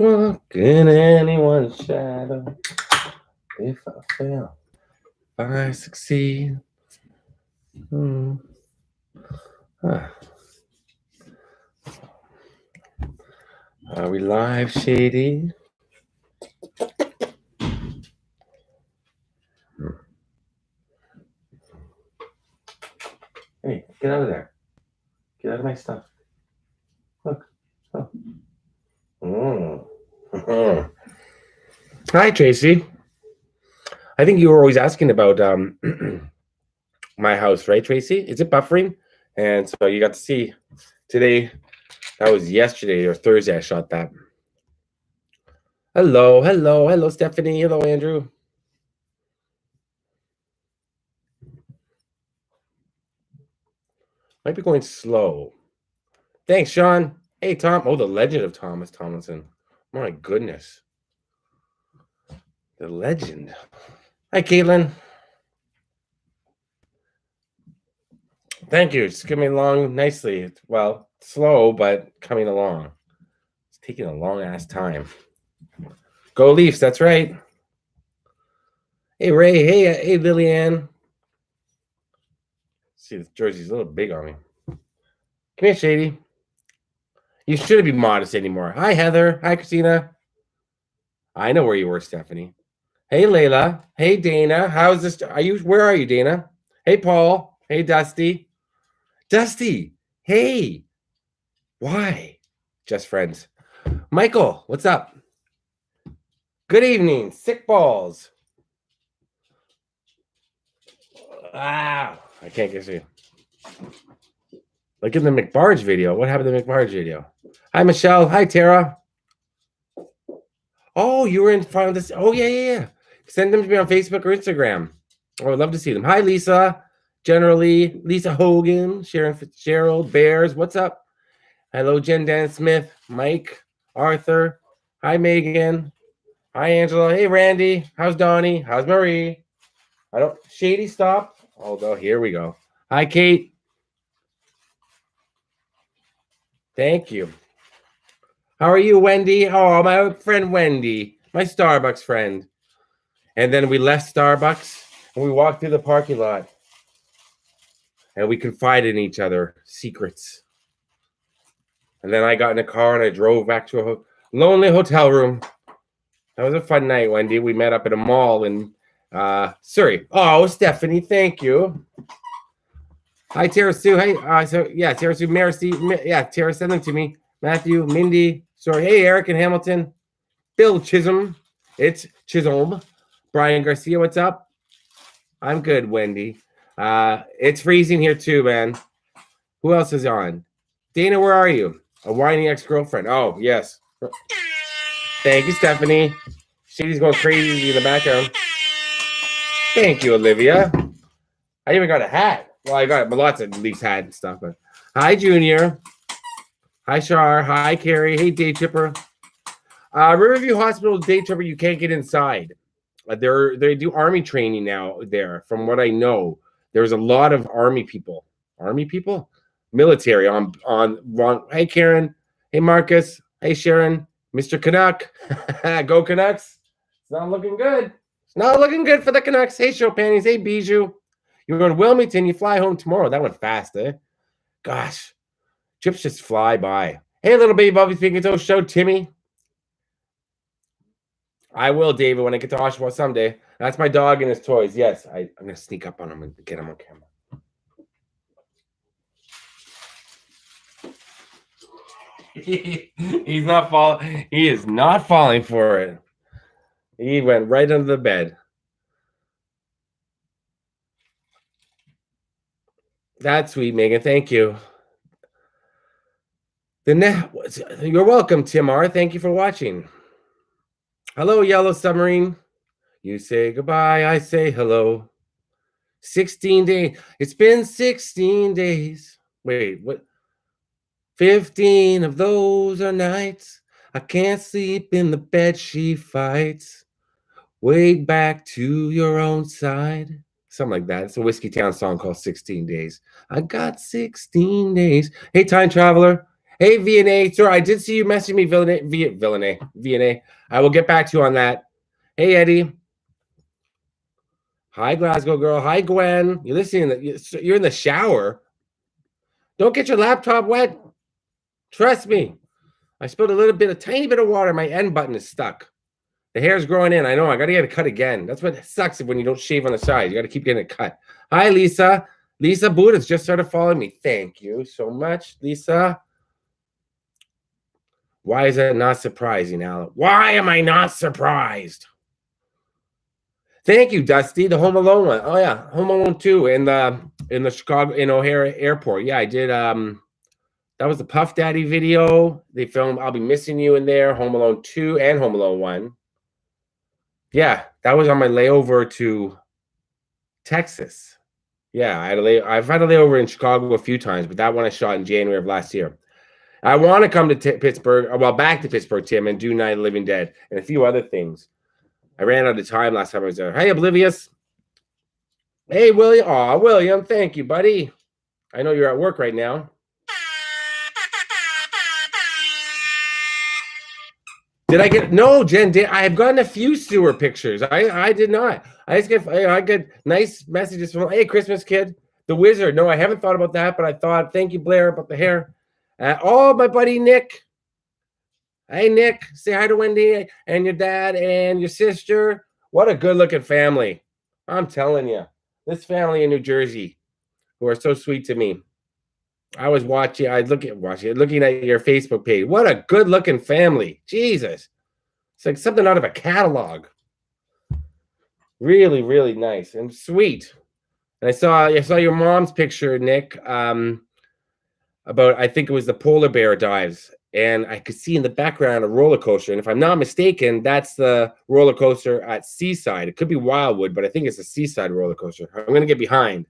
Walk in anyone's shadow. If I fail, if I succeed. Hmm. Huh. Are we live, Shady? Hey, get out of there. Get out of my stuff. Look. Oh. Mm. Hi, Tracy. I think you were always asking about my house, right, Tracy? Is it buffering? And so you got to see today. That was yesterday or Thursday. I shot that. Hello, Stephanie. Hello, Andrew. Might be going slow. Thanks, Sean. Hey, Tom. Oh, the legend of Thomas Tomlinson. My goodness. The legend. Hi, Caitlin. Thank you. It's coming along nicely. Well, slow, but coming along. It's taking a long ass time. Go Leafs. That's right. Hey, Ray. Hey, Lillian. See, the jersey's a little big on me. Come here, Shady. You shouldn't be modest anymore. Hi, Heather. Hi, Christina. I know where you were, Stephanie. Hey, Layla. Hey, Dana. How's this? Where are you, Dana? Hey, Paul. Hey, Dusty. Dusty. Hey. Why? Just friends. Michael, what's up? Good evening. Sick balls. Ah, I can't get you. Look at the McBarge video. What happened to the McBarge video? Hi, Michelle. Hi, Tara. Oh, you were in front of this. Oh, yeah. Send them to me on Facebook or Instagram. I would love to see them. Hi, Lisa. Generally, Lisa Hogan, Sharon Fitzgerald, Bears. What's up? Hello, Jen Dan Smith, Mike, Arthur. Hi, Megan. Hi, Angela. Hey, Randy. How's Donnie? How's Marie? Shady, stop. Although, here we go. Hi, Kate. Thank you. How are you, Wendy? Oh, my friend Wendy, my Starbucks friend. And then we left Starbucks and we walked through the parking lot and we confided in each other secrets. And then I got in a car and I drove back to a lonely hotel room. That was a fun night, Wendy. We met up at a mall in Surrey. Oh, Stephanie, thank you. Hi, Tara Sue. Hey, Tara Sue, Mercy. Yeah, Tara, send them to me. Matthew, Mindy. Sorry. Hey, Eric and Hamilton. Bill Chisholm. It's Chisholm. Brian Garcia, what's up? I'm good, Wendy. It's freezing here too, man. Who else is on? Dana, where are you? A whiny ex-girlfriend. Oh, yes. Thank you, Stephanie. Shady's going crazy in the background. Thank you, Olivia. I even got a hat. Well, I got lots of Leafs hat and stuff. But hi, Junior. Hi, Shar. Hi, Carrie. Hey, Day Chipper. Riverview Hospital Day Tripper, you can't get inside. They do army training now there. From what I know, there's a lot of army people, military on. Hey, Karen. Hey, Marcus. Hey, Sharon. Mr. Canuck. Go Canucks. It's not looking good. It's not looking good for the Canucks. Hey, Show Panties. Hey, Bijou. You're going to Wilmington. You fly home tomorrow. That went fast, eh? Gosh, trips just fly by. Hey, little baby Bobby speaking to show Timmy. I will, David, when I get to Oshawa someday. That's my dog and his toys. Yes, I'm going to sneak up on him and get him on camera. He's not falling. He is not falling for it. He went right under the bed. That's sweet, Megan. Thank you. You're welcome, Tim R. Thank you for watching. Hello, Yellow Submarine. You say goodbye. I say hello. 16 days. It's been 16 days. Wait, what? 15 of those are nights I can't sleep in the bed she fights. Wade back to your own side. Something like that. It's a Whiskey Town song called 16 Days. I got 16 days. Hey, time traveler. Hey, VNA. Sorry, I did see you messaging me, VNA. I will get back to you on that. Hey, Eddie. Hi, Glasgow girl. Hi, Gwen. You're listening. You're in the shower. Don't get your laptop wet. Trust me. I spilled a tiny bit of water. My end button is stuck. The hair's growing in. I know. I got to get it cut again. That's what sucks when you don't shave on the side. You got to keep getting it cut. Hi, Lisa. Lisa Buddha's just started following me. Thank you so much, Lisa. Why is that not surprising, Alan? Why am I not surprised? Thank you, Dusty. The Home Alone one. Oh yeah, Home Alone 2 in the Chicago O'Hare Airport. Yeah, I did. That was the Puff Daddy video. They filmed I'll Be Missing You in there. Home Alone 2 and Home Alone 1. Yeah, that was on my layover to Texas. Yeah, I've had a layover in Chicago a few times, but that one I shot in January of last year. I want to come to Pittsburgh, well, back to Pittsburgh, Tim, and do Night of the Living Dead and a few other things. I ran out of time last time I was there. Hey, Oblivious. Hey, William. Aw, William, thank you, buddy. I know you're at work right now. Did I get no, Jen? I have gotten a few sewer pictures. I did not. I get nice messages from hey, Christmas kid, the wizard. No, I haven't thought about that, but I thought thank you, Blair, about the hair. Oh, my buddy Nick. Hey, Nick, say hi to Wendy and your dad and your sister. What a good-looking family. I'm telling you, this family in New Jersey who are so sweet to me. I was looking at your Facebook page. What a good-looking family. Jesus. It's like something out of a catalog. Really, really nice and sweet. And I saw your mom's picture, Nick, about, I think it was the polar bear dives. And I could see in the background a roller coaster. And if I'm not mistaken, that's the roller coaster at Seaside. It could be Wildwood, but I think it's a Seaside roller coaster. I'm going to get behind.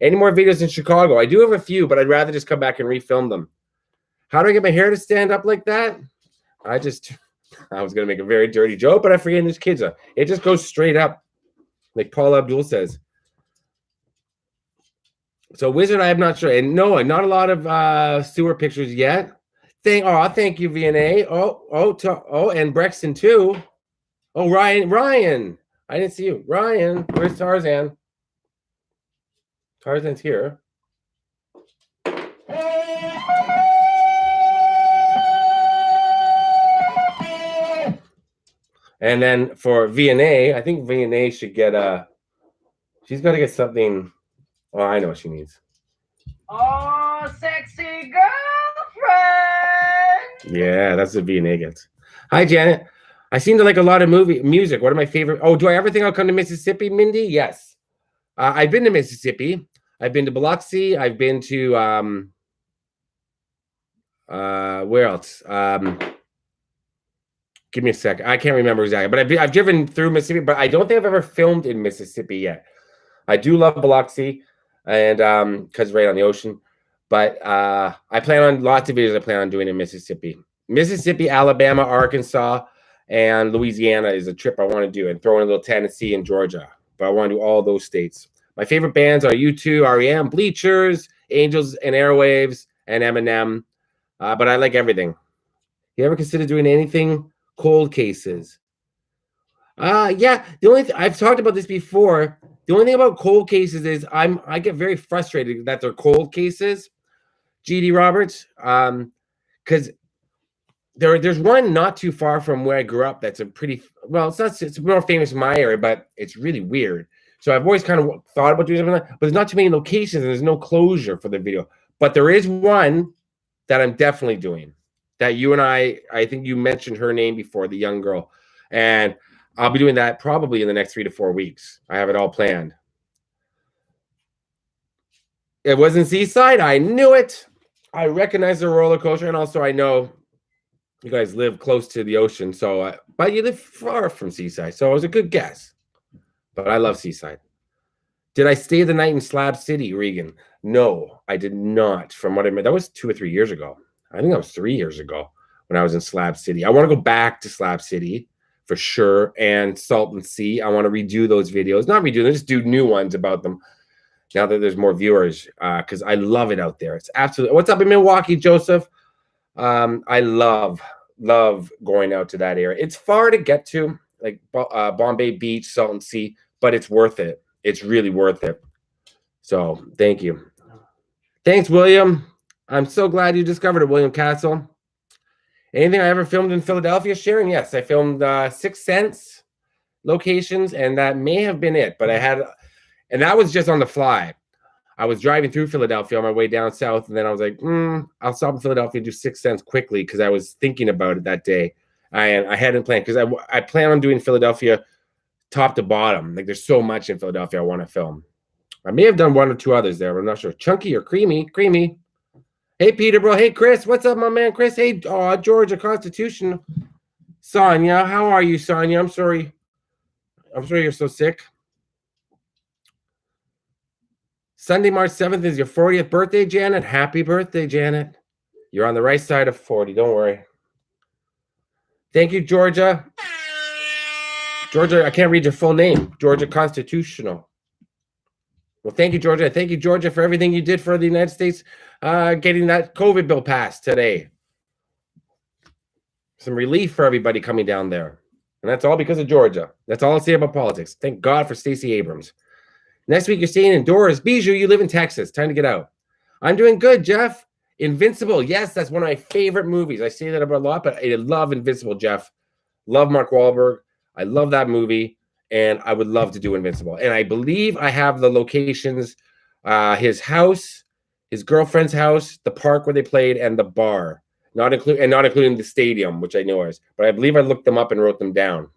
Any more videos in Chicago? I do have a few, but I'd rather just come back and refilm them. How do I get my hair to stand up like that? I was going to make a very dirty joke, but I forget there's kids. It just goes straight up, like Paul Abdul says. So Wizard, I'm not sure. And no, not a lot of sewer pictures yet. Thank you, VNA. And Brexton too. Oh, Ryan. I didn't see you. Ryan, where's Tarzan? Tarzan's here. And then for VNA, I think VNA should get she's got to get something. Oh, I know what she needs. Oh, sexy girlfriend. Yeah, that's what VNA gets. Hi, Janet. I seem to like a lot of music. What are my favorite? Oh, do I ever think I'll come to Mississippi, Mindy? Yes. I've been to Mississippi. I've been to Biloxi. I've been to where else? Give me a sec. I can't remember exactly, but I've driven through Mississippi, but I don't think I've ever filmed in Mississippi yet. I do love Biloxi, and because right on the ocean. But I plan on lots of videos. I plan on doing in Mississippi, Alabama, Arkansas, and Louisiana is a trip I want to do, and throw in a little Tennessee and Georgia. But I want to do all those states. My favorite bands are U2, REM, Bleachers, Angels and Airwaves, and Eminem. But I like everything. You ever consider doing anything cold cases? Yeah. The only I've talked about this before. The only thing about cold cases is I get very frustrated that they're cold cases. GD Roberts, because there's one not too far from where I grew up that's a pretty it's more famous in my area, but it's really weird. So I've always kind of thought about doing something like that, but there's not too many locations and there's no closure for the video. But there is one that I'm definitely doing that you and I think you mentioned her name before, the young girl. And I'll be doing that probably in the next 3 to 4 weeks. I have it all planned. It wasn't Seaside. I knew it. I recognize the roller coaster. And also I know you guys live close to the ocean. So, but you live far from Seaside. So it was a good guess. But I love Seaside. Did I stay the night in Slab City, Regan? No, I did not. From what I meant, that was 2 or 3 years ago. I think that was 3 years ago when I was in Slab City. I want to go back to Slab City for sure. And Salton Sea. I want to redo those videos. Not redo them, just do new ones about them now that there's more viewers. Because I love it out there. It's absolutely. What's up in Milwaukee, Joseph? I love going out to that area. It's far to get to, like Bombay Beach, Salton Sea, but it's worth it. It's really worth it. So thank you. Thanks, William. I'm so glad you discovered it, William Castle. Anything I ever filmed in Philadelphia, Sharon? Yes, I filmed 6 Sense locations, and that may have been it. But and that was just on the fly. I was driving through Philadelphia on my way down south, and then I was like, I'll stop in Philadelphia and do 6 Sense quickly because I was thinking about it that day. I hadn't planned because I plan on doing Philadelphia top to bottom. Like there's so much in Philadelphia I want to film. I may have done 1 or 2 others there, but I'm not sure. Chunky or creamy? Creamy. Hey, Peterborough. Hey, Chris. What's up, my man, Chris? Hey, Georgia Constitution. Sonia, how are you, Sonia? I'm sorry you're so sick. Sunday, March 7th is your 40th birthday, Janet. Happy birthday, Janet. You're on the right side of 40. Don't worry. Thank you, Georgia. Georgia, I can't read your full name. Georgia Constitutional. Well, thank you, Georgia. Thank you, Georgia, for everything you did for the United States, getting that COVID bill passed today. Some relief for everybody coming down there. And that's all because of Georgia. That's all I'll say about politics. Thank God for Stacey Abrams. Next week, you're staying indoors. Bijou, you live in Texas. Time to get out. I'm doing good, Jeff. Invincible. Yes, that's one of my favorite movies. I say that about a lot, but I love Invincible, Jeff. Love Mark Wahlberg. I love that movie, and I would love to do Invincible. And I believe I have the locations, his house, his girlfriend's house, the park where they played, and the bar. Not including the stadium, which I know is. But I believe I looked them up and wrote them down.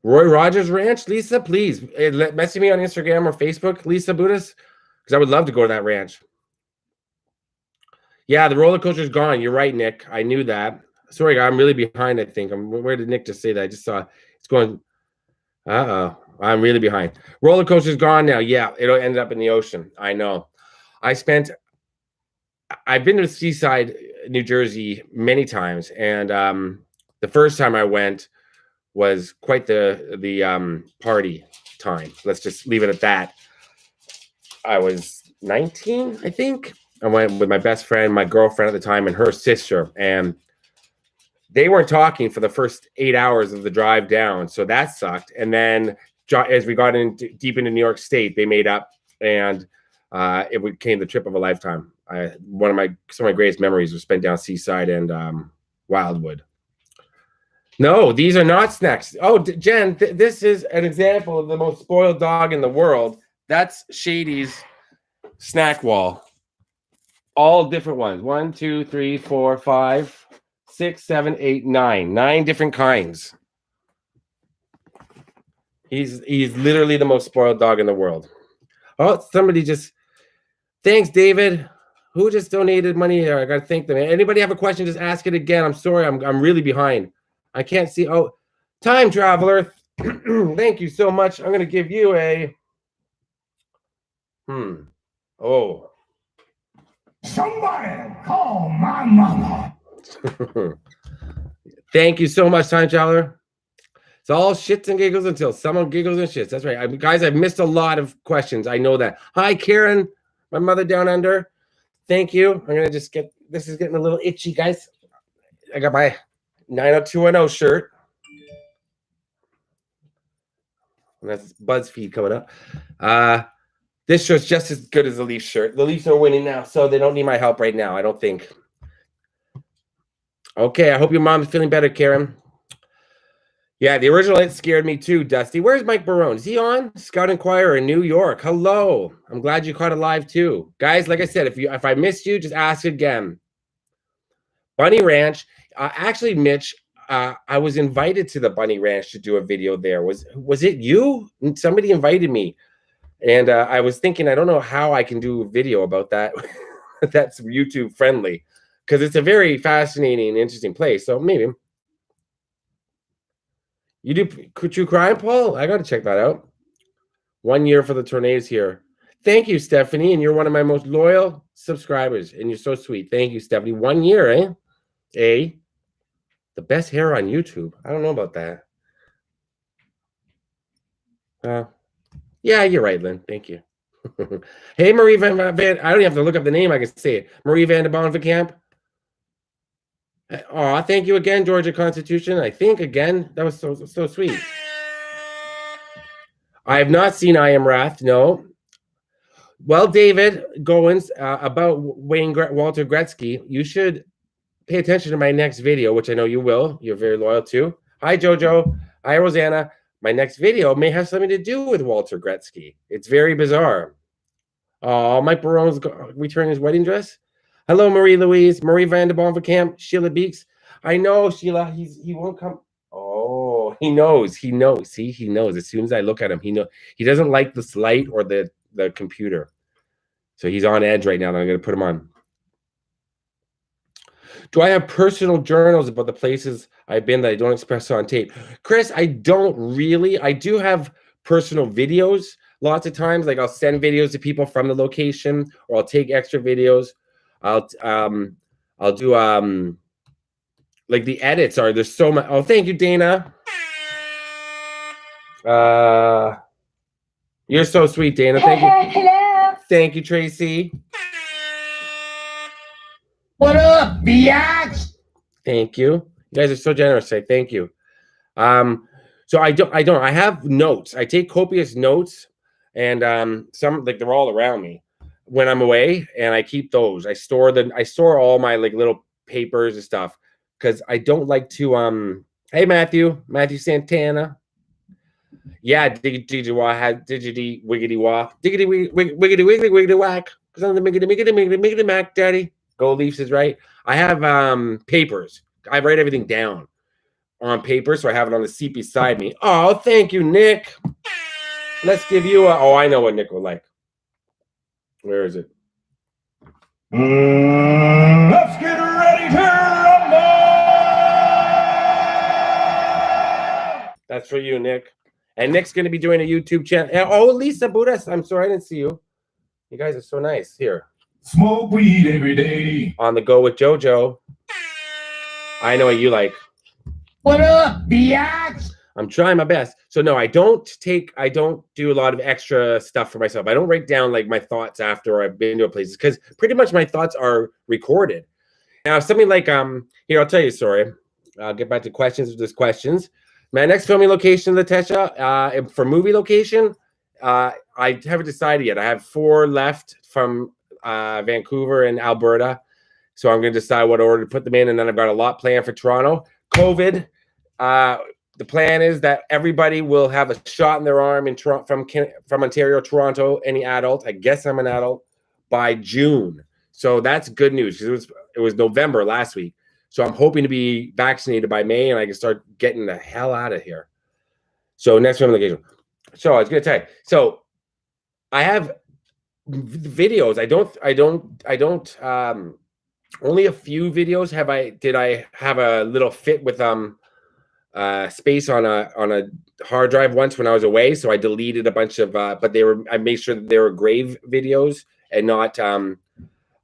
Roy Rogers Ranch, Lisa, please message me on Instagram or Facebook, Lisa Buddhist, because I would love to go to that ranch. Yeah, the roller coaster's gone. You're right, Nick. I knew that. Sorry, I'm really behind, I think. Where did Nick just say that? I just saw it's going. Uh-oh. I'm really behind. Roller coaster's gone now. Yeah, it'll end up in the ocean. I know. I've been to Seaside, New Jersey many times, and the first time I went was quite the party time. Let's just leave it at that. I was 19, I think. I went with my best friend, my girlfriend at the time, and her sister, and they weren't talking for the first 8 hours of the drive down, so that sucked. And then as we got deep into New York State, they made up, and it became the trip of a lifetime. Some of my greatest memories were spent down Seaside and Wildwood. No, these are not snacks. Oh, Jen, this is an example of the most spoiled dog in the world. That's Shady's snack wall. All different ones. 1, 2, 3, 4, 5, 6, 7, 8, 9. 9 different kinds. He's literally the most spoiled dog in the world. Oh, somebody just... Thanks, David. Who just donated money here? I got to thank them. Anybody have a question, just ask it again. I'm sorry. I'm really behind. I can't see. Oh, Time Traveler. Thank you so much. I'm going to give you a... Oh. Somebody call my mama. Thank you so much, Time Traveler. It's all shits and giggles until someone giggles and shits. That's right. Guys, I've missed a lot of questions. I know that. Hi, Karen, my mother down under. Thank you. I'm going to just get... This is getting a little itchy, guys. I got my 90210 shirt. And that's BuzzFeed coming up. This shirt's just as good as the Leafs shirt. The Leafs are winning now, so they don't need my help right now, I don't think. Okay, I hope your mom's feeling better, Karen. Yeah, the original hit scared me too, Dusty. Where's Mike Barone? Is he on? Scout Inquirer in New York. Hello. I'm glad you caught it live too. Guys, like I said, if I missed you, just ask again. Bunny Ranch. Actually, Mitch, I was invited to the Bunny Ranch to do a video there. Was it you? Somebody invited me. And I was thinking, I don't know how I can do a video about that. That's YouTube friendly. Because it's a very fascinating and interesting place. So maybe. You do True Crime, Paul? I got to check that out. 1 year for the tornadoes here. Thank you, Stephanie. And you're one of my most loyal subscribers. And you're so sweet. Thank you, Stephanie. 1 year, eh? The best hair on YouTube. I don't know about that. Yeah, you're right, Lynn. Thank you. Hey, Marie Van, I don't even have to look up the name. I can say it. Marie Van de Bonnekamp. Oh, thank you again, Georgia Constitution. I think again. That was so sweet. I have not seen I Am Wrath. No. Well, David Goins, about Walter Gretzky, you should pay attention to my next video, which I know you will. You're very loyal to. Hi, Jojo. Hi, Rosanna. My next video may have something to do with Walter Gretzky. It's very bizarre. Oh, Mike Barone's returning his wedding dress. Hello, Marie Louise, Marie Van de Bonnekamp, Sheila Beeks. I know, Sheila. He won't come. Oh, he knows. He knows. See, he knows. As soon as I look at him, he knows. He doesn't like this light or the computer. So he's on edge right now, and I'm going to put him on. Do I have personal journals about the places I've been that I don't express on tape? Chris, I don't really. I do have personal videos lots of times. Like I'll send videos to people from the location, or I'll take extra videos. I'll do like the edits are there's so much. Oh, thank you, Dana. You're so sweet, Dana. Thank you. Hello. Thank you, Tracy. What up, biatch? Thank you. You guys are so generous. Say thank you. So I have notes. I take copious notes, and some like they're all around me when I'm away, and I keep those. I store all my like little papers and stuff because I don't like to hey Matthew Santana. Yeah, diggity wiggity wah, diggity wiggity wiggly whack. Because I'm the miggity mac, daddy. Go Leafs is right. I have papers. I write everything down on paper, so I have it on the seat beside me. Oh, thank you, Nick. Let's give you a. Oh, I know what Nick would like. Where is it? Let's get ready to rumble! That's for you, Nick. And Nick's going to be doing a YouTube channel. Oh, Lisa Budas. I'm sorry I didn't see you. You guys are so nice. Here. Smoke weed every day. On the go with JoJo. I know what you like. What up, biatch? I'm trying my best. So no, I don't do a lot of extra stuff for myself. I don't write down like my thoughts after I've been to a place because pretty much my thoughts are recorded. Now, something like here, I'll tell you a story. I'll get back to questions if there's questions. My next filming location, Latesha, for movie location, I haven't decided yet. I have 4 left from Vancouver and Alberta. So I'm going to decide what order to put them in. And then I've got a lot planned for Toronto. COVID, the plan is that everybody will have a shot in their arm in from Ontario, Toronto, any adult. I guess I'm an adult by June. So that's good news because it was November last week. So I'm hoping to be vaccinated by May and I can start getting the hell out of here. So next film location. So I was going to tell you. So I have videos. I don't only a few videos did I have a little fit with space on a hard drive once when I was away, so I deleted a bunch of but I made sure that they were grave videos and not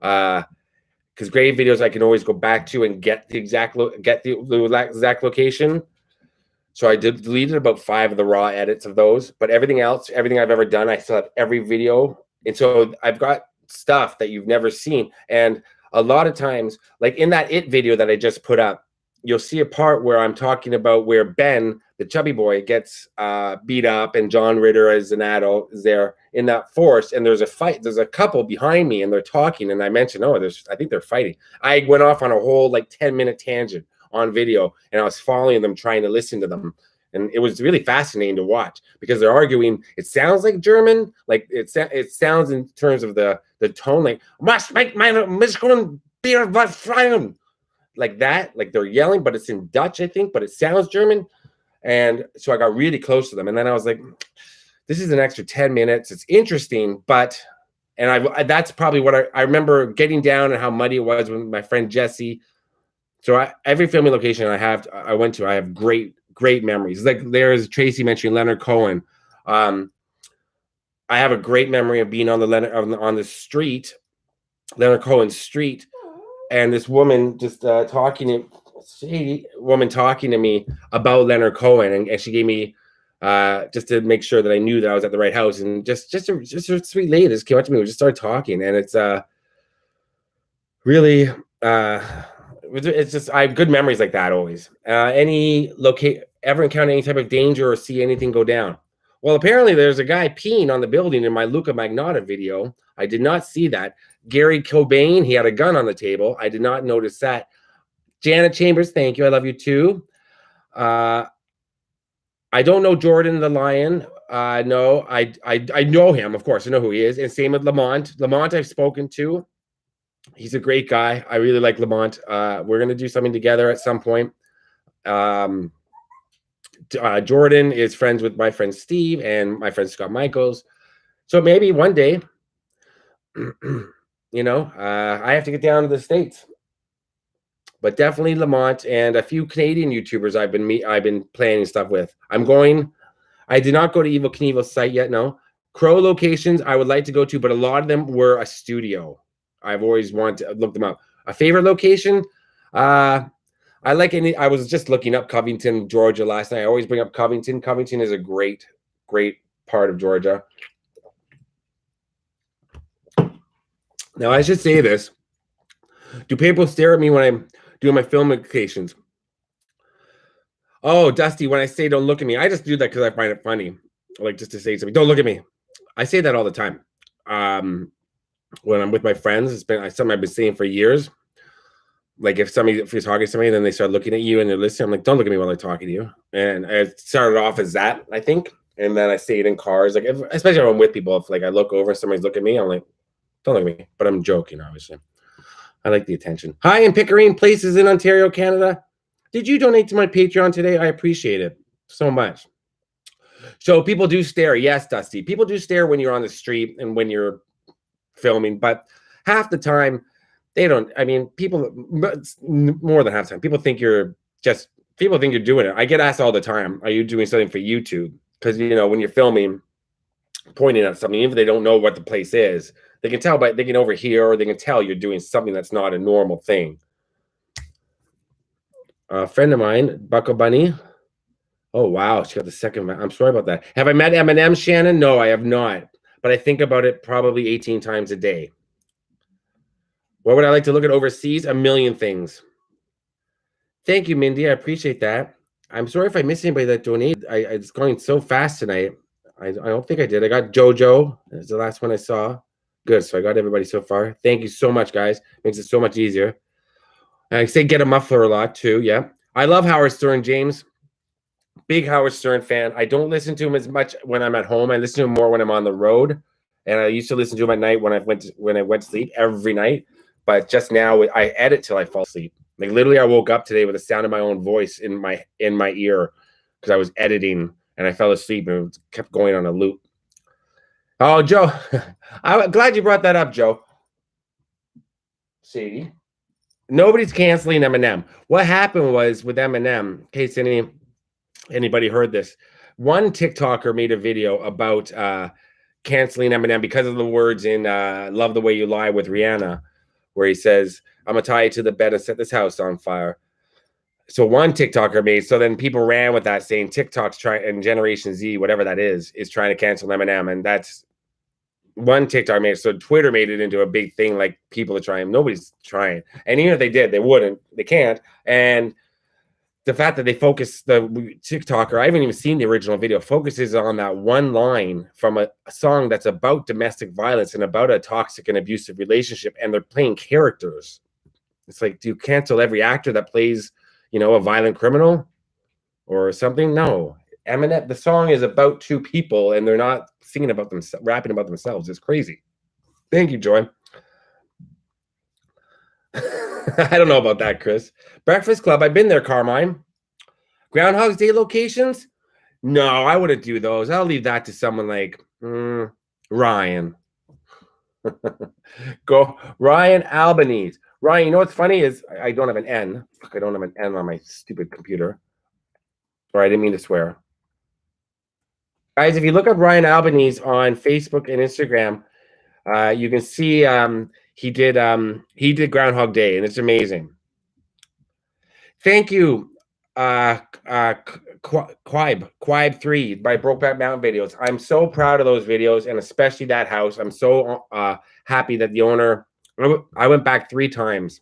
because grave videos I can always go back to and get the exact location. So I deleted about 5 of the raw edits of those, but everything else, everything I've ever done, I still have every video. And so I've got stuff that you've never seen. And a lot of times, like in that It video that I just put up, you'll see a part where I'm talking about where Ben, the chubby boy, gets beat up and John Ritter as an adult is there in that forest. And there's a fight. There's a couple behind me and they're talking. And I mentioned, I think they're fighting. I went off on a whole like 10-minute tangent on video and I was following them, trying to listen to them. And it was really fascinating to watch because they're arguing. It sounds like German, like it sounds in terms of the tone, like must make my Michigan beer but frying, like that, like they're yelling, but it's in Dutch, I think, but it sounds German. And so I got really close to them, and then I was like, "This is an extra 10 minutes. It's interesting, but." And that's probably what I remember getting down and how muddy it was with my friend Jesse. So every filming location I went to, I have great memories. Like there's Tracy mentioning Leonard Cohen. I have a great memory of being on the street, Leonard Cohen's street, and this woman just talking to me about Leonard Cohen, and she gave me just to make sure that I knew that I was at the right house. And just a sweet lady just came up to me. We just started talking, and it's really it's just I have good memories like that always. Ever encounter any type of danger or see anything go down? Well, apparently there's a guy peeing on the building in my Luca Magnotta video. I did not see that. Gary Cobain, he had a gun on the table. I did not notice that. Janet Chambers, thank you. I love you too. I don't know Jordan the Lion. No, I know him, of course. I know who he is. And same with Lamont. Lamont I've spoken to. He's a great guy. I really like Lamont. We're going to do something together at some point. Jordan is friends with my friend Steve and my friend Scott Michaels. So maybe one day, you know, I have to get down to the States. But definitely Lamont and a few Canadian YouTubers I've been planning stuff with. I did not go to Evel Knievel's site yet, no. Crow locations I would like to go to, but a lot of them were a studio. I've always wanted to look them up. A favorite location? I was just looking up Covington, Georgia last night. I always bring up Covington. Covington is a great, great part of Georgia. Now, I should say this. Do people stare at me when I'm doing my film locations? Oh, Dusty, when I say don't look at me, I just do that because I find it funny. Like just to say something, don't look at me. I say that all the time. When I'm with my friends, it's been something I've been saying for years. Like if you're talking to somebody, and then they start looking at you and they're listening, I'm like, don't look at me while I'm talking to you. And I started off as that, I think. And then I say it in cars, like especially when I'm with people. If like I look over and somebody's looking at me, I'm like, don't look at me. But I'm joking, obviously. I like the attention. Hi, in Pickering, places in Ontario, Canada. Did you donate to my Patreon today? I appreciate it so much. So people do stare. Yes, Dusty. People do stare when you're on the street and when you're filming, but half the time they don't. I mean, people more than half the time, people think you're doing it. I get asked all the time, are you doing something for YouTube? Because you know, when you're filming, pointing at something, even if they don't know what the place is, they can tell they can overhear, or they can tell you're doing something that's not a normal thing. A friend of mine, Buckle Bunny. Oh, wow. She got the second. I'm sorry about that. Have I met Eminem, Shannon? No, I have not. But I think about it probably 18 times a day. What would I like to look at overseas? A million things. Thank you, Mindy. I appreciate that. I'm sorry if I missed anybody that donated. It's going so fast tonight. I don't think I did. I got JoJo. That's the last one I saw. Good. So I got everybody so far. Thank you so much, guys. Makes it so much easier. I say get a muffler a lot too. Yeah. I love Howard Stern, James. Big Howard Stern fan. I don't listen to him as much when I'm at home. I listen to him more when I'm on the road. And I used to listen to him at night when I went to sleep every night. But just now I edit till I fall asleep. Like literally I woke up today with the sound of my own voice in my ear because I was editing and I fell asleep and it kept going on a loop. Oh, Joe. I'm glad you brought that up, Joe. Sadie. Nobody's canceling Eminem. What happened was with Eminem, in case anybody heard this, one TikToker made a video about canceling Eminem because of the words in Love the Way You Lie with Rihanna, where he says, I'm going to tie you to the bed and set this house on fire. So one TikToker made, so then people ran with that saying TikTok's trying, and Generation Z, whatever that is trying to cancel Eminem. And that's one TikTok made. So Twitter made it into a big thing, like people are trying. Nobody's trying. And even if they did, they can't. And the fact that they focus, the TikToker, I haven't even seen the original video, focuses on that one line from a song that's about domestic violence and about a toxic and abusive relationship, and they're playing characters. It's like, do you cancel every actor that plays, a violent criminal or something? No. Eminem, the song is about two people, and they're not singing about themselves, rapping about themselves. It's crazy. Thank you, Joy. I don't know about that, Chris. Breakfast Club. I've been there, Carmine. Groundhog's Day locations? No, I wouldn't do those. I'll leave that to someone like Ryan. Go Ryan Albanese. Ryan, you know what's funny is I don't have an N. I don't have an N on my stupid computer. Or I didn't mean to swear. Guys, if you look up Ryan Albanese on Facebook and Instagram, you can see he did Groundhog Day, and it's amazing. Thank you, Quibe 3 by Brokeback Mountain videos. I'm so proud of those videos, and especially that house. I'm so happy that the owner, I went back 3 times.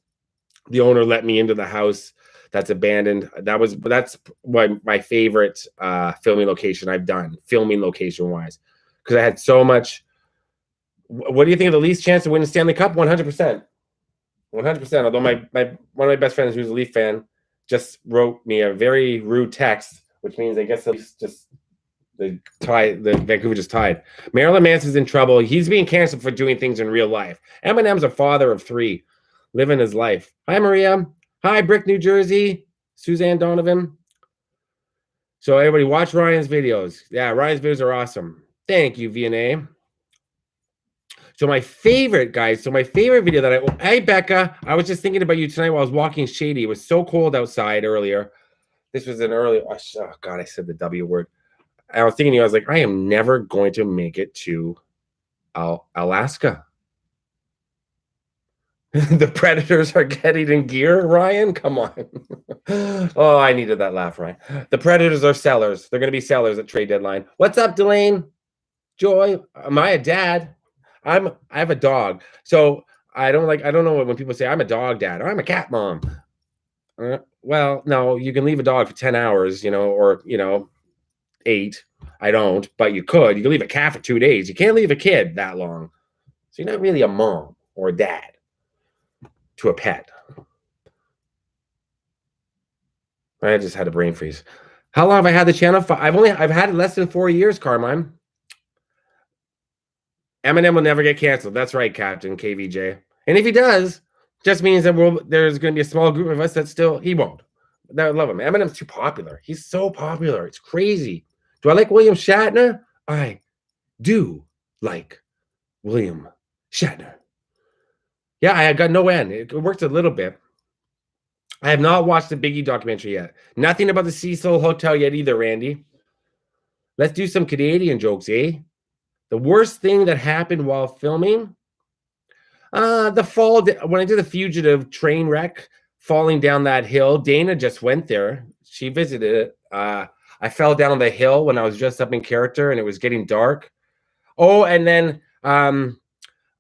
The owner let me into the house that's abandoned. That's my favorite filming location I've done, filming location wise, because I had so much. What do you think of the Leafs' chance to win the Stanley Cup? 100%. 100%. Although one of my best friends who's a Leaf fan just wrote me a very rude text, which means I guess the Vancouver just tied. Marilyn Manson's in trouble. He's being canceled for doing things in real life. Eminem's a father of 3, living his life. Hi, Maria. Hi, Brick, New Jersey. Suzanne Donovan. So everybody watch Ryan's videos. Yeah, Ryan's videos are awesome. Thank you, VNA. So my favorite, guys, video that hey, Becca, I was just thinking about you tonight while I was walking Shady. It was so cold outside earlier. This was an early, oh God, I said the W word. I was thinking, I was like, I am never going to make it to Alaska. The Predators are getting in gear, Ryan? Come on. Oh, I needed that laugh, Ryan. The Predators are sellers. They're going to be sellers at trade deadline. What's up, Delane? Joy? Am I a dad? I have a dog. So I don't know when people say I'm a dog dad or I'm a cat mom. Well, no, you can leave a dog for 10 hours, or 8. I don't, but you could. You can leave a cat for 2 days. You can't leave a kid that long. So you're not really a mom or a dad to a pet. I just had a brain freeze. How long have I had the channel? I've had it less than 4 years, Carmine. Eminem will never get canceled. That's right, Captain KVJ. And if he does, just means that there's going to be a small group of us that he won't. I love him. Eminem's too popular. He's so popular. It's crazy. Do I like William Shatner? I do like William Shatner. Yeah, I got no end. It worked a little bit. I have not watched the Biggie documentary yet. Nothing about the Cecil Hotel yet either, Randy. Let's do some Canadian jokes, eh? The worst thing that happened while filming? The fall, when I did the Fugitive train wreck, falling down that hill. Dana just went there. She visited it. I fell down the hill when I was dressed up in character and it was getting dark. Oh, and then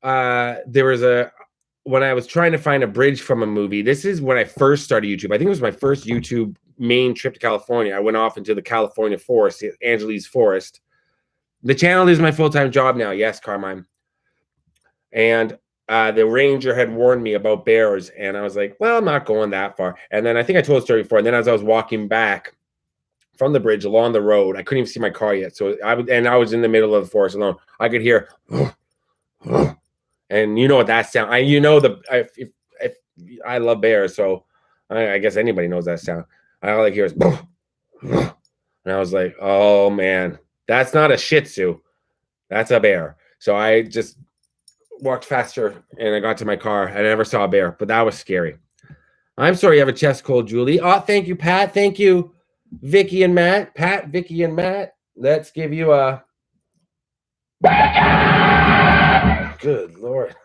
there was when I was trying to find a bridge from a movie. This is when I first started YouTube. I think it was my first YouTube main trip to California. I went off into the California forest, Angeles Forest. The channel is my full-time job now. Yes, Carmine. And the ranger had warned me about bears, and I was like, well, I'm not going that far. And then I think I told the story before. And then as I was walking back from the bridge along the road, I couldn't even see my car yet. So I was in the middle of the forest alone. I could hear, and you know what that sound? If I love bears, so I guess anybody knows that sound. All I hear is, and I was like, oh man. That's not a Shih Tzu. That's a bear. So I just walked faster and I got to my car. I never saw a bear, but that was scary. I'm sorry you have a chest cold, Julie. Oh, thank you, Pat. Thank you, Vicky and Matt. Pat, Vicky, and Matt. Let's give you a... Good Lord.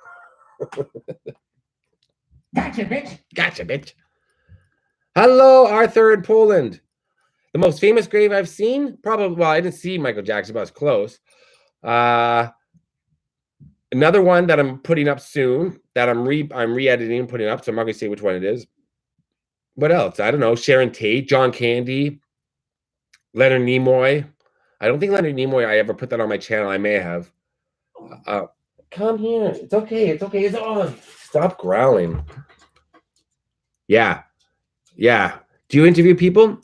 Gotcha, bitch. Gotcha, bitch. Hello, Arthur in Poland. The most famous grave I've seen? Probably, well, I didn't see Michael Jackson, but I was close. Another one that I'm putting up soon, that I'm re-editing and putting up, so I'm not going to say which one it is. What else? I don't know. Sharon Tate, John Candy, Leonard Nimoy. I don't think Leonard Nimoy, I ever put that on my channel. I may have. Come here. It's okay. It's okay. It's on. Stop growling. Yeah. Yeah. Do you interview people?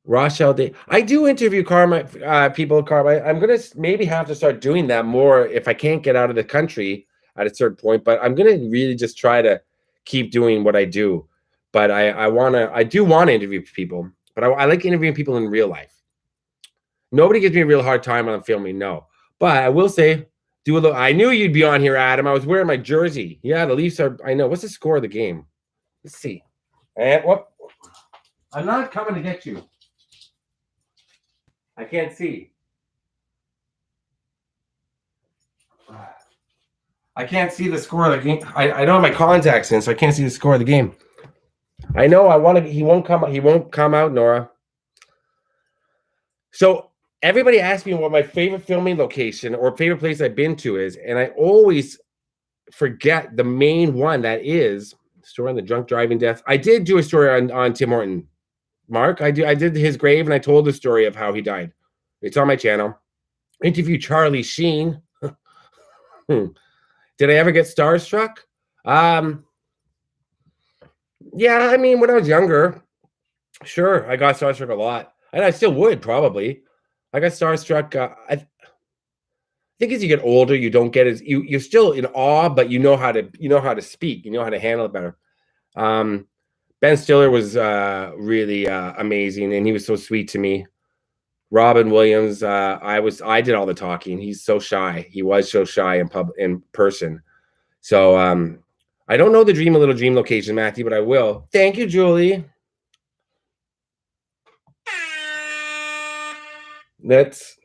Rochelle Day. I do interview people, Carmine. I'm going to maybe have to start doing that more if I can't get out of the country at a certain point. But I'm going to really just try to keep doing what I do. But I do want to interview people. But I like interviewing people in real life. Nobody gives me a real hard time when I'm filming, no. But I will say, do a little. I knew you'd be on here, Adam. I was wearing my jersey. Yeah, the Leafs are. I know. What's the score of the game? Let's see. And what? I'm not coming to get you. I can't see. I can't see the score of the game. I don't have my contacts in, so I can't see the score of the game. I know. I want to. He won't come. He won't come out, Nora. So everybody asks me what my favorite filming location or favorite place I've been to is, and I always forget the main one. That is story on the drunk driving death. I did do a story on Tim Horton, Mark. I did his grave, and I told the story of how he died. It's on my channel. Interview Charlie Sheen. Did I ever get starstruck? Yeah, I mean, when I was younger, sure, I got starstruck a lot, and I still would probably. I got starstruck. I think as you get older, you don't get as you're still in awe, but you know how to speak, you know how to handle it better. Ben Stiller was really amazing, and he was so sweet to me. Robin Williams, I did all the talking. He's so shy. He was so shy in person. So I don't know the Dream a Little Dream location, Matthew, but I will. Thank you, Julie. Let's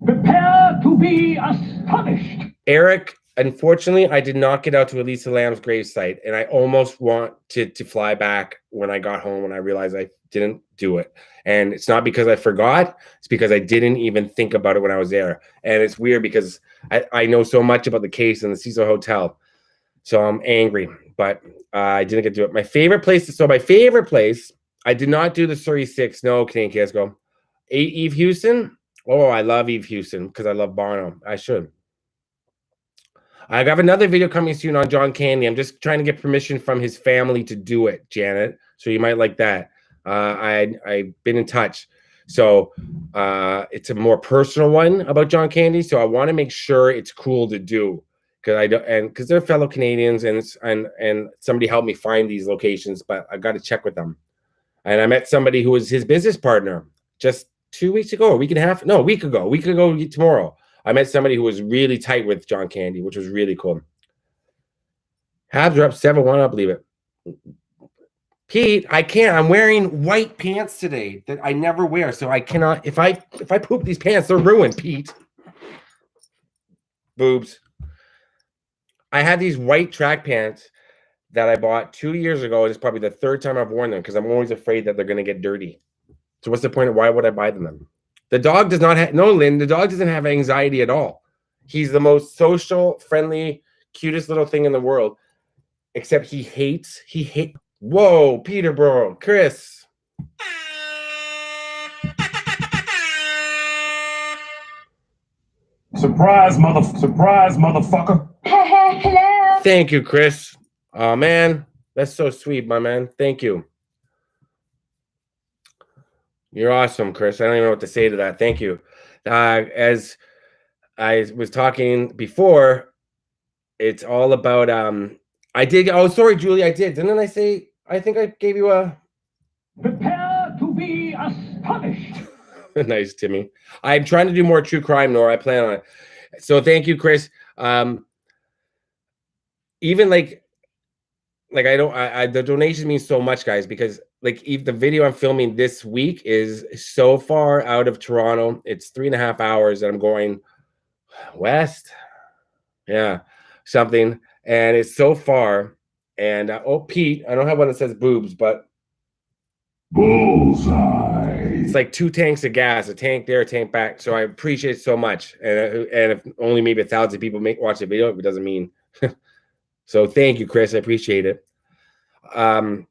Prepare to be astonished. Eric. Unfortunately, I did not get out to Elisa Lam's gravesite, and I almost wanted to fly back when I got home when I realized I didn't do it. And it's not because I forgot; it's because I didn't even think about it when I was there. And it's weird because I know so much about the case in the Cecil Hotel, so I'm angry. But I didn't get to do it. My favorite place. So my favorite place. I did not do the Surrey 6. No, Canadian Casco. Eve Houston. Oh, I love Eve Houston because I love Bono. I should. I have another video coming soon on John Candy. I'm just trying to get permission from his family to do it, Janet. So you might like that. I've been in touch. So it's a more personal one about John Candy. So I want to make sure it's cool to do because they're fellow Canadians and somebody helped me find these locations, but I got to check with them. And I met somebody who was his business partner just 2 weeks ago, a week ago tomorrow. I met somebody who was really tight with John Candy, which was really cool. Habs are up 7-1. I'll believe it. Pete, I can't. I'm wearing white pants today that I never wear, so I cannot. If I poop these pants, they're ruined, Pete. Boobs. I had these white track pants that I bought 2 years ago, and it's probably the third time I've worn them because I'm always afraid that they're going to get dirty. So what's the point of why would I buy them then? The dog does not have, no, Lynn, the dog doesn't have anxiety at all. He's the most social, friendly, cutest little thing in the world, except he hates, whoa, Peterborough, Chris. Surprise, motherfucker. Hello. Thank you, Chris. Oh, man, that's so sweet, my man. Thank you. You're awesome, Chris. I don't even know what to say to that. Thank you. As I was talking before, it's all about I did. Oh, sorry, Julie. I did. Didn't I say? I think I gave you a. Prepare to be astonished. Nice, Timmy. I'm trying to do more true crime, Nora. I plan on it. So thank you, Chris. Even like the donation means so much, guys, because like the video I'm filming this week is so far out of Toronto. It's 3.5 hours that I'm going west. Yeah, something. And it's so far. And oh, Pete, I don't have one that says boobs, but Bullseye. it's like 2 tanks of gas, a tank there, a tank back. So I appreciate it so much. And if only maybe 1,000 people watch the video, it doesn't mean. So thank you, Chris. I appreciate it. I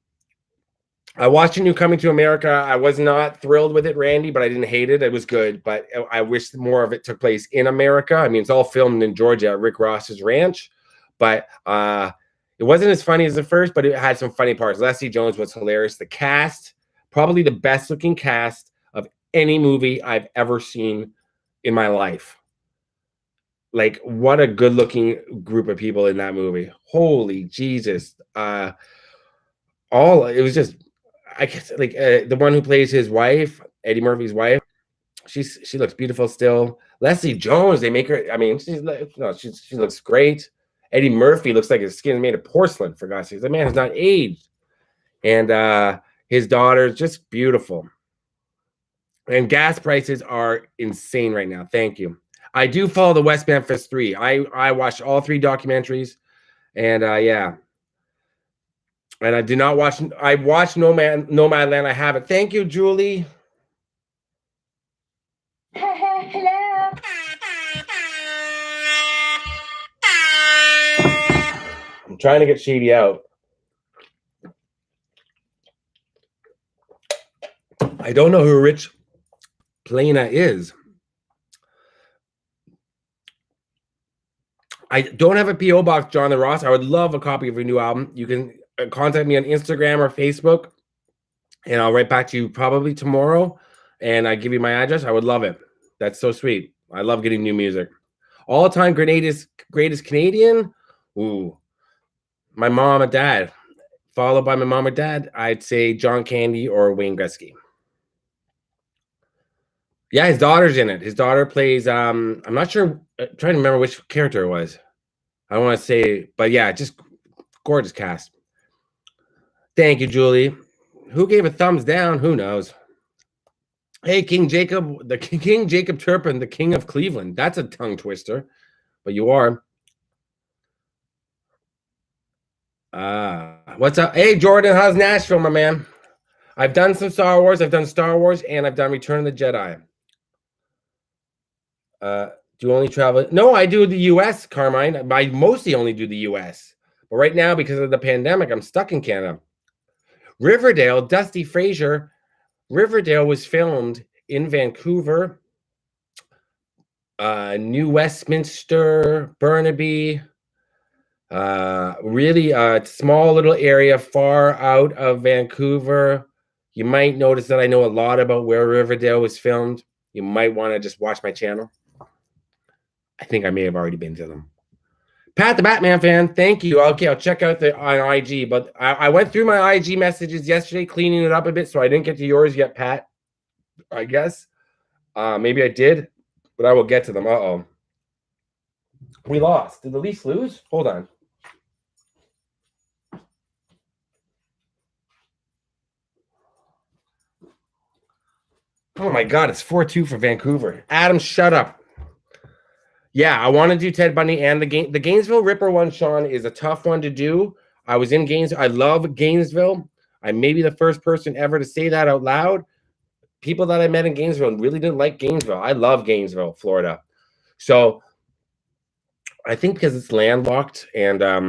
watched a new Coming to America. I was not thrilled with it, Randy, but I didn't hate it. It was good, but I wish more of it took place in America. I mean, it's all filmed in Georgia at Rick Ross's ranch, but it wasn't as funny as the first, but it had some funny parts. Leslie Jones was hilarious. The cast, probably the best looking cast of any movie I've ever seen in my life. Like, what a good looking group of people in that movie. Holy Jesus. It was just, I guess, like the one who plays his wife, Eddie Murphy's wife, she looks beautiful still. Leslie Jones, they make her, I mean, she looks great. Eddie Murphy looks like his skin is made of porcelain, for God's sake. The man has not aged. And his daughter is just beautiful. And gas prices are insane right now. Thank you. I do follow the West Memphis 3. I watched all 3 documentaries. And yeah. And I did not watch. I watched Nomadland. I haven't. Thank you, Julie. Hello. I'm trying to get Shady out. I don't know who Rich Plana is. I don't have a P.O. box, Jonathan Ross. I would love a copy of your new album. You can contact me on Instagram or Facebook, and I'll write back to you probably tomorrow, and I give you my address. I would love it. That's so sweet. I love getting new music. All-time greatest Canadian? Ooh. My mom and dad. Followed by my mom or dad, I'd say John Candy or Wayne Gretzky. Yeah, his daughter's in it. His daughter plays, I'm not sure, I'm trying to remember which character it was. I don't want to say, but yeah, just gorgeous cast. Thank you, Julie. Who gave a thumbs down? Who knows? Hey, King Jacob, the King Jacob Turpin, the King of Cleveland. That's a tongue twister, but you are. What's up? Hey, Jordan, how's Nashville, my man? I've done some Star Wars. I've done Star Wars, and I've done Return of the Jedi. Do you only travel? No, I do the U.S., Carmine. I mostly only do the U.S. But right now, because of the pandemic, I'm stuck in Canada. Riverdale, Dusty Frazier. Riverdale was filmed in Vancouver, New Westminster, Burnaby. Really a small little area far out of Vancouver. You might notice that I know a lot about where Riverdale was filmed. You might want to just watch my channel. I think I may have already been to them. Pat the Batman fan, thank you. Okay, I'll check out the on IG, but I went through my IG messages yesterday, cleaning it up a bit, so I didn't get to yours yet, Pat. I guess. Maybe I did, but I will get to them. Uh-oh. We lost. Did the Leafs lose? Hold on. Oh my God, it's 4-2 for Vancouver. Adam, shut up. Yeah, I want to do Ted Bundy and the Gainesville Ripper one, Sean, is a tough one to do. I was in Gainesville. I love Gainesville. I may be the first person ever to say that out loud. People that I met in Gainesville really didn't like Gainesville. I love Gainesville, Florida. So I think because it's landlocked, and I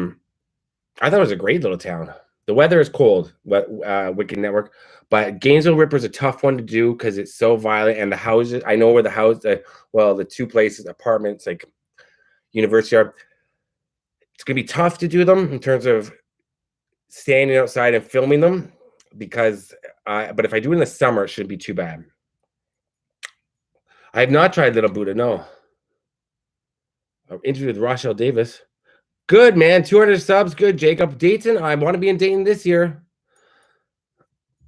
thought it was a great little town. The weather is cold, Wicked Network. But Gainesville Ripper is a tough one to do because it's so violent, and the houses. I know where the house, the two places, apartments, like university are. It's gonna be tough to do them in terms of standing outside and filming them, because. But if I do it in the summer, it shouldn't be too bad. I have not tried Little Buddha. No. I'm interviewed with Rochelle Davis. Good, man. 200 subs. Good, Jacob. Dayton. I want to be in Dayton this year.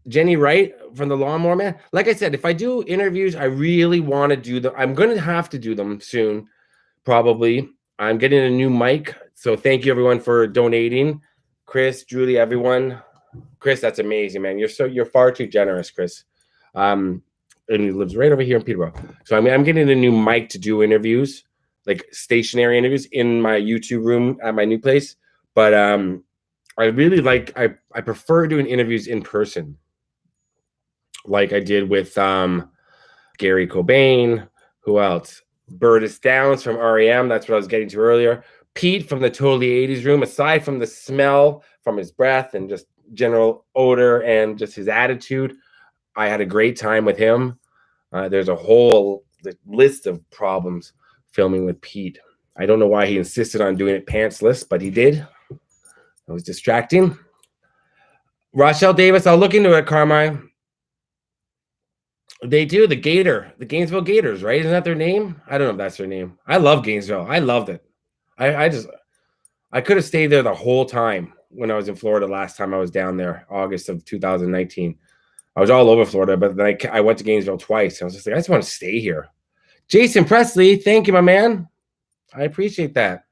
Jenny Wright from the Lawnmower Man. Like I said, if I do interviews, I really want to do them. I'm going to have to do them soon, probably. I'm getting a new mic. So thank you, everyone, for donating. Chris, Julie, everyone. Chris, that's amazing, man. You're far too generous, Chris. And he lives right over here in Peterborough. So I'm getting a new mic to do interviews, like stationary interviews in my YouTube room at my new place. But I really I prefer doing interviews in person, like I did with Gary Cobain. Who else? Burtis Downs from REM. That's what I was getting to earlier. Pete from the Totally 80s Room. Aside from the smell from his breath and just general odor and just his attitude, I had a great time with him. There's a whole list of problems filming with Pete. I don't know why he insisted on doing it pantsless, but he did. It was distracting. Rochelle Davis, I'll look into it, Carmine. They do the Gainesville Gators, right? Isn't that their name? I don't know if that's their name. I love Gainesville. I loved it. I could have stayed there the whole time when I was in Florida last time I was down there, August of 2019. I was all over Florida, but then I went to Gainesville twice. I was just like, I just want to stay here. Jason Presley, thank you, my man. I appreciate that.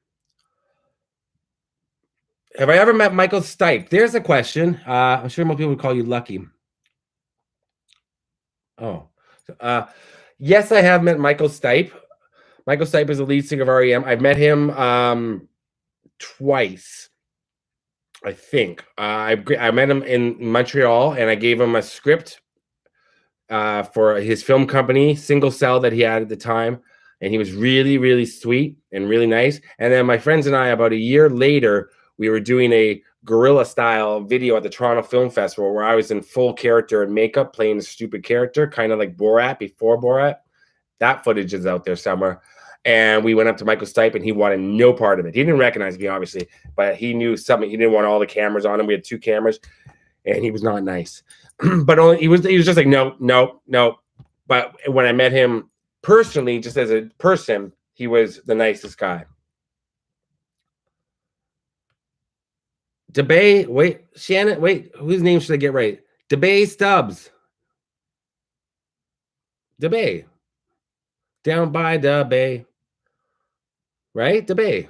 Have I ever met Michael Stipe? There's a question. I'm sure most people would call you lucky. Oh, yes, I have met Michael Stipe. Michael Stipe is the lead singer of REM. I've met him twice. I think I met him in Montreal, and I gave him a script for his film company, Single Cell, that he had at the time, and he was really, really sweet and really nice. And then my friends and I, about a year later, we were doing a guerrilla style video at the Toronto Film Festival where I was in full character and makeup, playing a stupid character, kind of like Borat before Borat. That footage is out there somewhere. And we went up to Michael Stipe, and he wanted no part of it. He didn't recognize me, obviously, but he knew something. He didn't want all the cameras on him. We had 2 cameras, and he was not nice. But he was just like, no, no, no. But when I met him personally, just as a person, he was the nicest guy. DeBay, wait, Shannon, wait, whose name should I get right? DeBay Stubbs. DeBay. Down by the bay. Right? DeBay.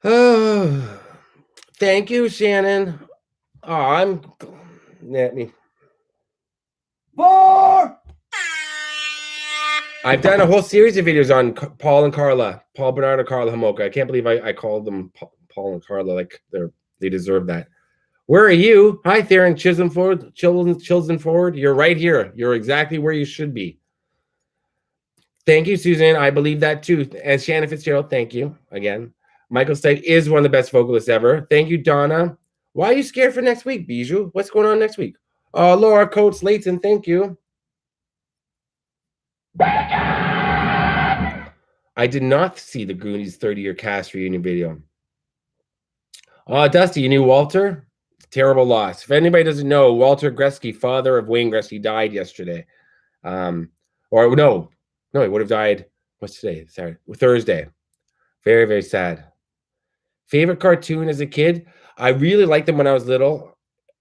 Oh, thank you, Shannon. Oh, I'm let me. 4. I've done a whole series of videos on Paul and Carla, Paul Bernard and Carla Homolka. I can't believe I called them Paul and Carla, like they deserve that. Where are you? Hi, Theron Chisholm Forward. You're right here. You're exactly where you should be. Thank you, Susan. I believe that too. And Shannon Fitzgerald, thank you again. Michael Stipe is one of the best vocalists ever. Thank you, Donna. Why are you scared for next week, Bijou? What's going on next week? Oh, Laura Coates Layton, thank you. I did not see the Goonies 30-year cast reunion video. Oh, Dusty, you knew Walter? Terrible loss. If anybody doesn't know, Walter Gretzky, father of Wayne Gretzky, died yesterday. Or no, he would have died. What's today? Sorry, Thursday. Very, very sad. Favorite cartoon as a kid? I really liked them when I was little.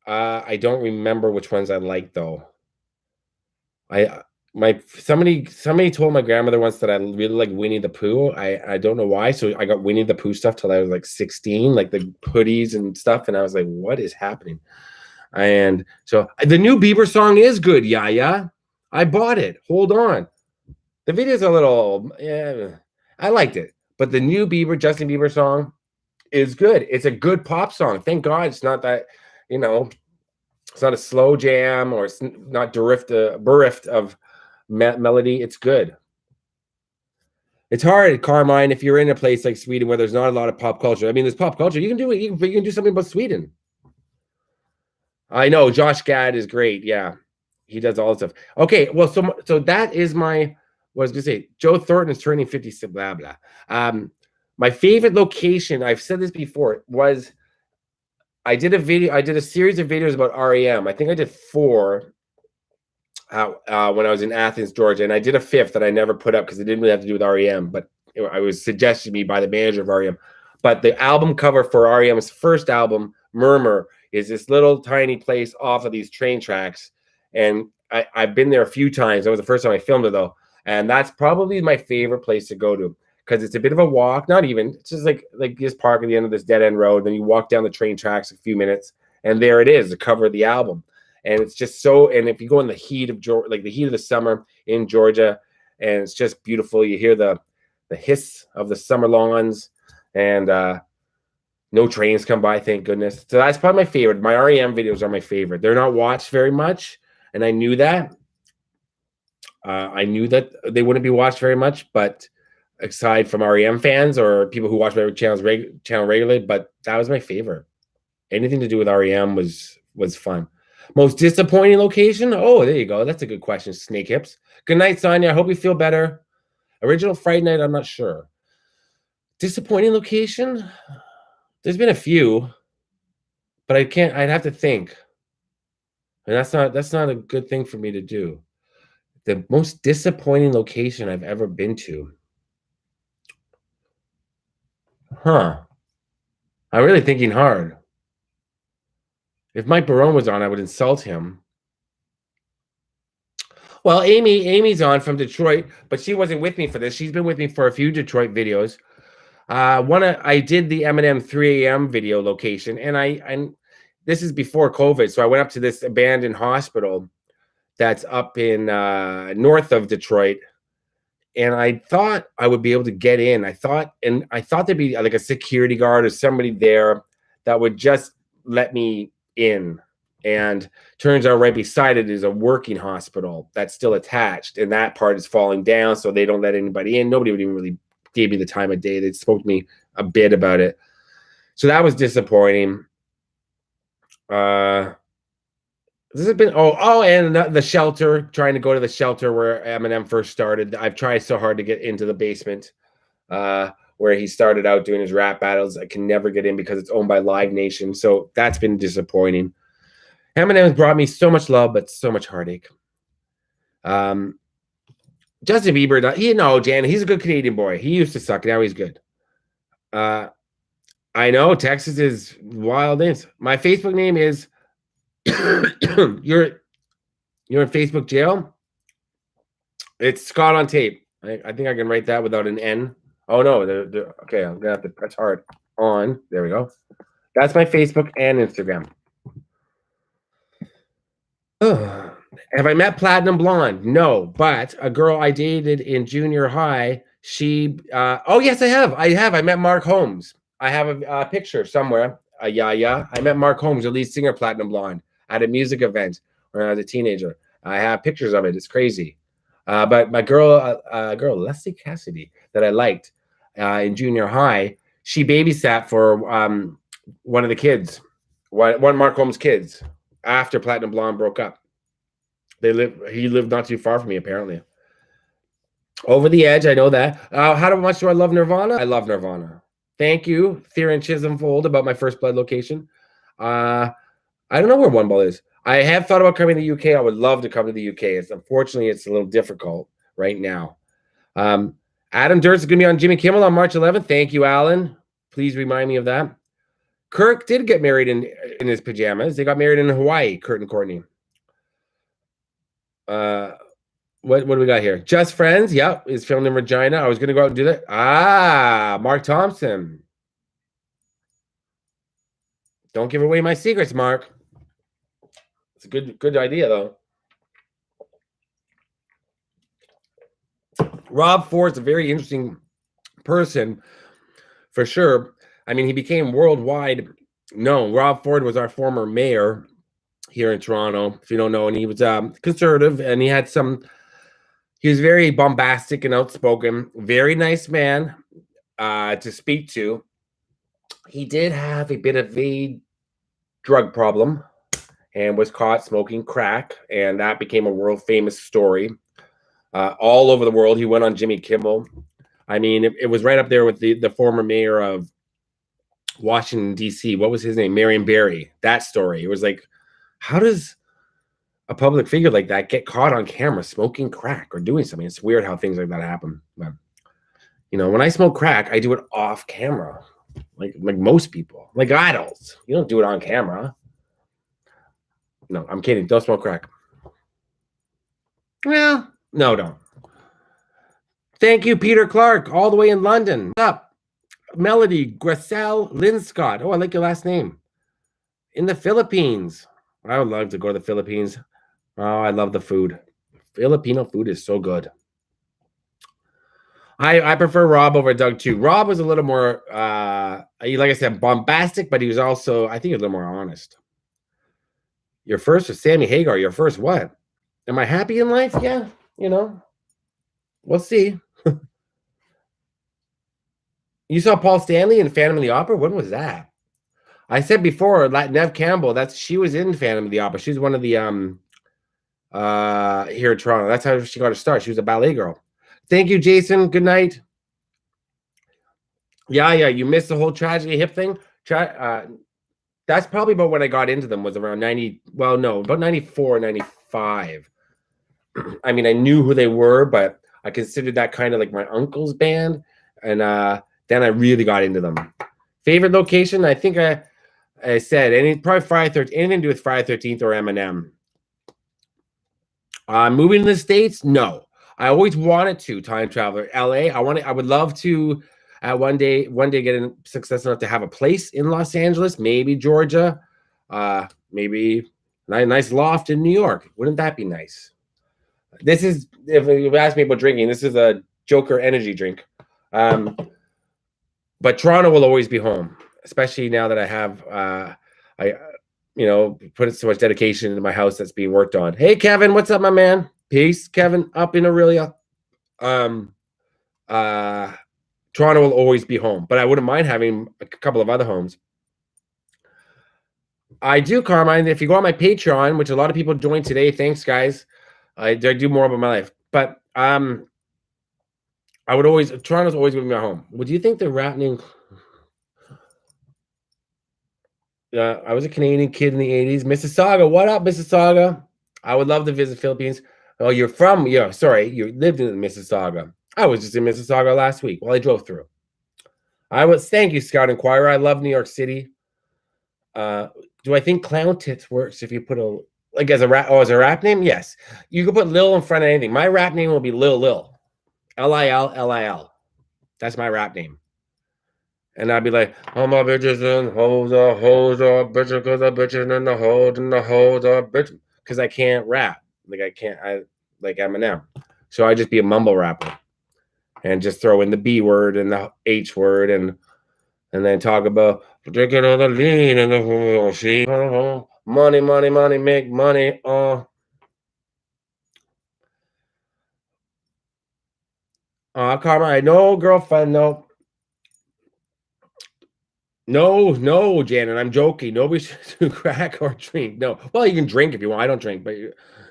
I don't remember which ones I liked though. Somebody told my grandmother once that I really like Winnie the Pooh. I don't know why. So I got Winnie the Pooh stuff till I was like 16, like the hoodies and stuff. And I was like, what is happening? And so the new Bieber song is good. Yeah. I bought it. Hold on. The video's a little, I liked it. But the new Justin Bieber song is good. It's a good pop song. Thank God it's not that, it's not a slow jam or it's not bereft of melody. It's good. It's hard, Carmine, if you're in a place like Sweden where there's not a lot of pop culture. I mean, there's pop culture. You can do it. You can do something about Sweden. I know Josh Gad is great. Yeah, he does all the stuff. Okay, well, so that is my. What I was gonna say. Joe Thornton is turning 50. Blah blah. My favorite location, I've said this before, was I did a series of videos about REM. I think I did 4 when I was in Athens, Georgia, and I did a 5th that I never put up because it didn't really have to do with REM, but it was suggested to me by the manager of REM. But the album cover for REM's first album, Murmur, is this little tiny place off of these train tracks, and I've been there a few times. That was the first time I filmed it, though, and that's probably my favorite place to go to because it's a bit of a walk. Not even. It's just like this park at the end of this dead-end road. Then you walk down the train tracks a few minutes, and there it is, the cover of the album. And it's just so, and if you go in the heat of the heat of the summer in Georgia, and it's just beautiful. You hear the hiss of the summer lawns, and no trains come by, thank goodness. So that's probably my favorite. My REM videos are my favorite. They're not watched very much, and I knew that. I knew that they wouldn't be watched very much, but aside from REM fans or people who watch my channel regularly, but that was my favorite. Anything to do with REM was fun. Most disappointing location? Oh, there you go. That's a good question, Snake Hips. Good night, Sonia. I hope you feel better. Original Fright Night, I'm not sure. Disappointing location? There's been a few, but I'd have to think. And that's not a good thing for me to do. The most disappointing location I've ever been to. I'm really thinking hard. If Mike Barone was on, I would insult him. Well, Amy's on from Detroit, but she wasn't with me for this. She's been with me for a few Detroit videos. I did the Eminem 3 a.m. video location, and this is before COVID, so I went up to this abandoned hospital that's up in north of Detroit, and I thought I would be able to get in. I thought there'd be like a security guard or somebody there that would just let me in. And turns out right beside it is a working hospital that's still attached, and that part is falling down, so they don't let anybody in. Nobody would even really give me the time of day. They spoke to me a bit about it, so that was disappointing. This has been and the shelter. Trying to go to the shelter where Eminem first started. I've tried so hard to get into the basement, where he started out doing his rap battles. I can never get in because it's owned by Live Nation, so that's been disappointing. Eminem has brought me so much love, but so much heartache. Justin Bieber, Jan, he's a good Canadian boy. He used to suck. Now he's good. I know Texas is wild. My Facebook name is you're in Facebook jail. It's Scott on tape. I think I can write that without an N. Oh no, okay. I'm gonna have to press hard on. There we go. That's my Facebook and Instagram. Have I met Platinum Blonde? No, but a girl I dated in junior high, she yes, I have. I met Mark Holmes. I have a picture somewhere. I met Mark Holmes, the lead singer, Platinum Blonde, at a music event when I was a teenager. I have pictures of it. It's crazy. But my girl Leslie Cassidy, that I liked in junior high, she babysat for one of the kids, one Mark Holmes' kids, after Platinum Blonde broke up. He lived not too far from me, apparently. Over the Edge, I know that. How much do I love Nirvana? I love Nirvana. Thank you, Theron Chisholm-Fold, about my First Blood location. I don't know where One Ball is. I have thought about coming to the UK. I would love to come to the UK. Unfortunately, it's a little difficult right now. Adam Durst is going to be on Jimmy Kimmel on March 11th. Thank you, Alan. Please remind me of that. Kirk did get married in his pajamas. They got married in Hawaii, Kurt and Courtney. What do we got here? Just Friends. Yep, is filmed in Regina. I was going to go out and do that. Mark Thompson. Don't give away my secrets, Mark. It's a good idea, though. Rob Ford's a very interesting person, for sure. I mean, he became worldwide known. Rob Ford was our former mayor here in Toronto, if you don't know, and he was conservative, and he was very bombastic and outspoken, very nice man to speak to. He did have a bit of a drug problem and was caught smoking crack, and that became a world famous story all over the world. He went on Jimmy Kimmel. I mean, it was right up there with the former mayor of Washington, D.C. What was his name? Marion Barry. That story. It was like, how does a public figure like that get caught on camera smoking crack or doing something? It's weird how things like that happen. But, when I smoke crack, I do it off camera, like most people, like adults. You don't do it on camera. No, I'm kidding. Don't smoke crack. Well, no, don't. Thank you, Peter Clark, all the way in London. What's up? Melody Gracel Linscott. Oh, I like your last name. In the Philippines. I would love to go to the Philippines. Oh, I love the food. Filipino food is so good. I prefer Rob over Doug too. Rob was a little more, like I said, bombastic, but he was also, I think, a little more honest. Your first was Sammy Hagar. Your first what? Am I happy in life? Yeah, we'll see. You saw Paul Stanley in Phantom of the Opera? When was that? I said before, Nev Campbell, she was in Phantom of the Opera. She's one of the here in Toronto. That's how she got her start. She was a ballet girl. Thank you, Jason. Good night. Yeah, you missed the whole Tragedy Hip thing. That's probably about when I got into them, was around 90. Well, no, about 94, 95. I mean, I knew who they were, but I considered that kind of like my uncle's band. And then I really got into them. Favorite location? I think I said probably Friday 13th, anything to do with Friday 13th or Eminem. Moving to the States? No. I always wanted to time travel. LA. I would love to one day get in success enough to have a place in Los Angeles, maybe Georgia, maybe a nice loft in New York. Wouldn't that be nice? This is, if you ask me about drinking, this is a Joker energy drink. But Toronto will always be home, especially now that I have put so much dedication into my house that's being worked on. Hey Kevin, what's up, my man? Peace, Kevin, up in Aurelia. Toronto will always be home, but I wouldn't mind having a couple of other homes. I do, Carmine. If you go on my Patreon, which a lot of people joined today, thanks, guys. I do more about my life, but Toronto's always going to be my home. Would you think the rap name? I was a Canadian kid in the 80s. Mississauga, what up, Mississauga? I would love to visit Philippines. Oh, you're from, you lived in Mississauga. I was just in Mississauga last week while I drove through. Thank you, Scout Inquirer. I love New York City. Do I think Clown Tits works if you put as a rap name? Yes. You can put Lil in front of anything. My rap name will be Lil. Lil. That's my rap name. And I'd be like, all my bitches and hoes are bitches, because the bitches and the hoes are bitches. Because I can't rap. Like Eminem. So I just be a mumble rapper. And just throw in the B word and the H word and then talk about drinking all the lean and the money, make money. Karma, I know, girlfriend, no. No, Janet, I'm joking. Nobody should do crack or drink. No. Well, you can drink if you want. I don't drink, but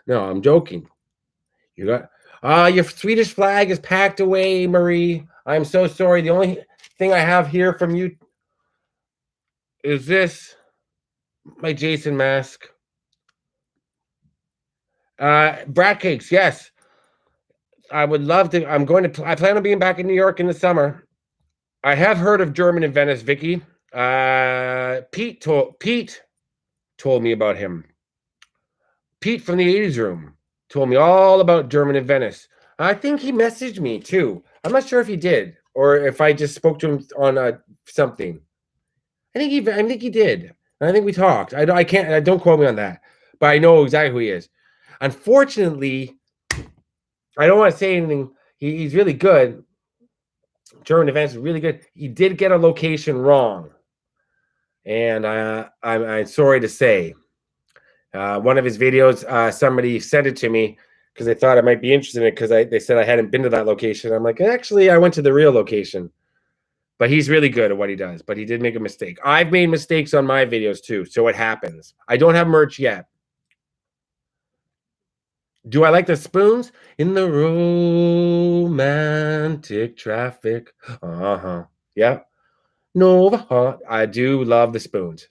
no, I'm joking. You got your Swedish flag is packed away, Marie. I'm so sorry. The only thing I have here from you is this, my Jason mask. Brat cakes, yes. I would love to. I plan on being back in New York in the summer. I have heard of German in Venice, Vicky. Pete told me about him. Pete from the 80s room told me all about German in Venice. I think he messaged me too. I'm not sure if he did or if I just spoke to him on something. I think he did. I think we talked. I can't. Don't quote me on that, but I know exactly who he is. Unfortunately, I don't want to say anything. He's really good. German events is really good. He did get a location wrong, and I'm sorry to say. One of his videos, somebody sent it to me because they thought I might be interested in it because they said I hadn't been to that location. I'm like, actually, I went to the real location. But he's really good at what he does. But he did make a mistake. I've made mistakes on my videos too, so it happens. I don't have merch yet. Do I like the spoons? In the romantic traffic. Yeah. Nova Heart. I do love the spoons.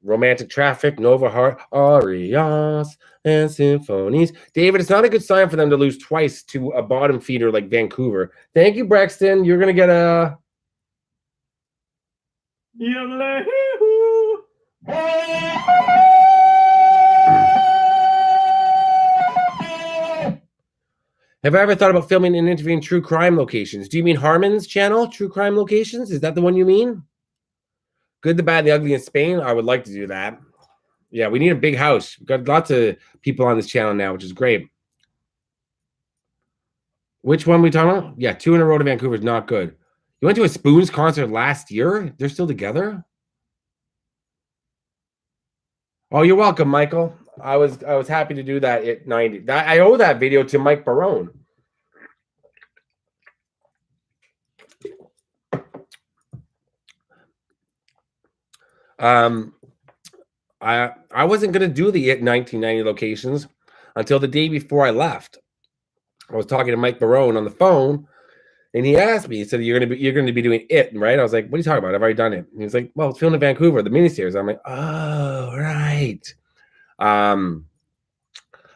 Romantic Traffic, Nova Heart, Arias, and Symphonies. David, it's not a good sign for them to lose twice to a bottom feeder like Vancouver. Thank you, Braxton. You're going to get a... Have I ever thought about filming and interviewing true crime locations? Do you mean Harmon's channel, True Crime Locations? Is that the one you mean? Good, the Bad, the Ugly in Spain? I would like to do that. Yeah, we need a big house. We've got lots of people on this channel now, which is great. Which one we talking about? Yeah, 2 in a row to Vancouver is not good. You went to a Spoons concert last year? They're still together? Oh, you're welcome, Michael. I was happy to do that at 90. I owe that video to Mike Barone. I wasn't gonna do the 1990 locations until the day before I left. I was talking to Mike Barone on the phone, and he asked me. He said, "You're gonna be doing it, right?" I was like, "What are you talking about? I've already done it." And he was like, "Well, it's filmed in Vancouver, the miniseries." I'm like, "Oh, right." And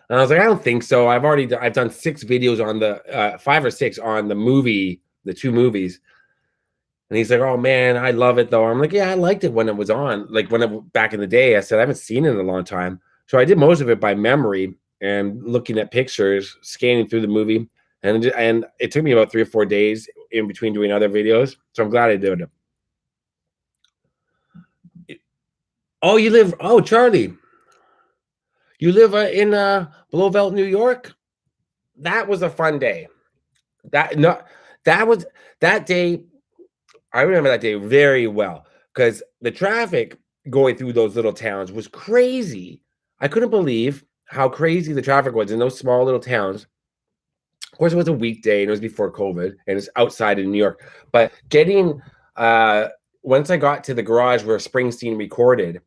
I was like, "I don't think so. I've done 6 videos on the 5 or 6 on the movie, the 2 movies." And he's like, "Oh man, I love it though." I'm like, "Yeah, I liked it when it was on, like back in the day." I said, "I haven't seen it in a long time." So I did most of it by memory and looking at pictures, scanning through the movie, and it took me about 3 or 4 days in between doing other videos. So I'm glad I did it. Oh, Charlie, you live in Blauvelt, New York? That was a fun day. That no, that was that day. I remember that day very well because the traffic going through those little towns was crazy. I couldn't believe how crazy the traffic was in those small little towns. Of course, it was a weekday and it was before COVID and it's outside in New York. But getting once I got to the garage where Springsteen recorded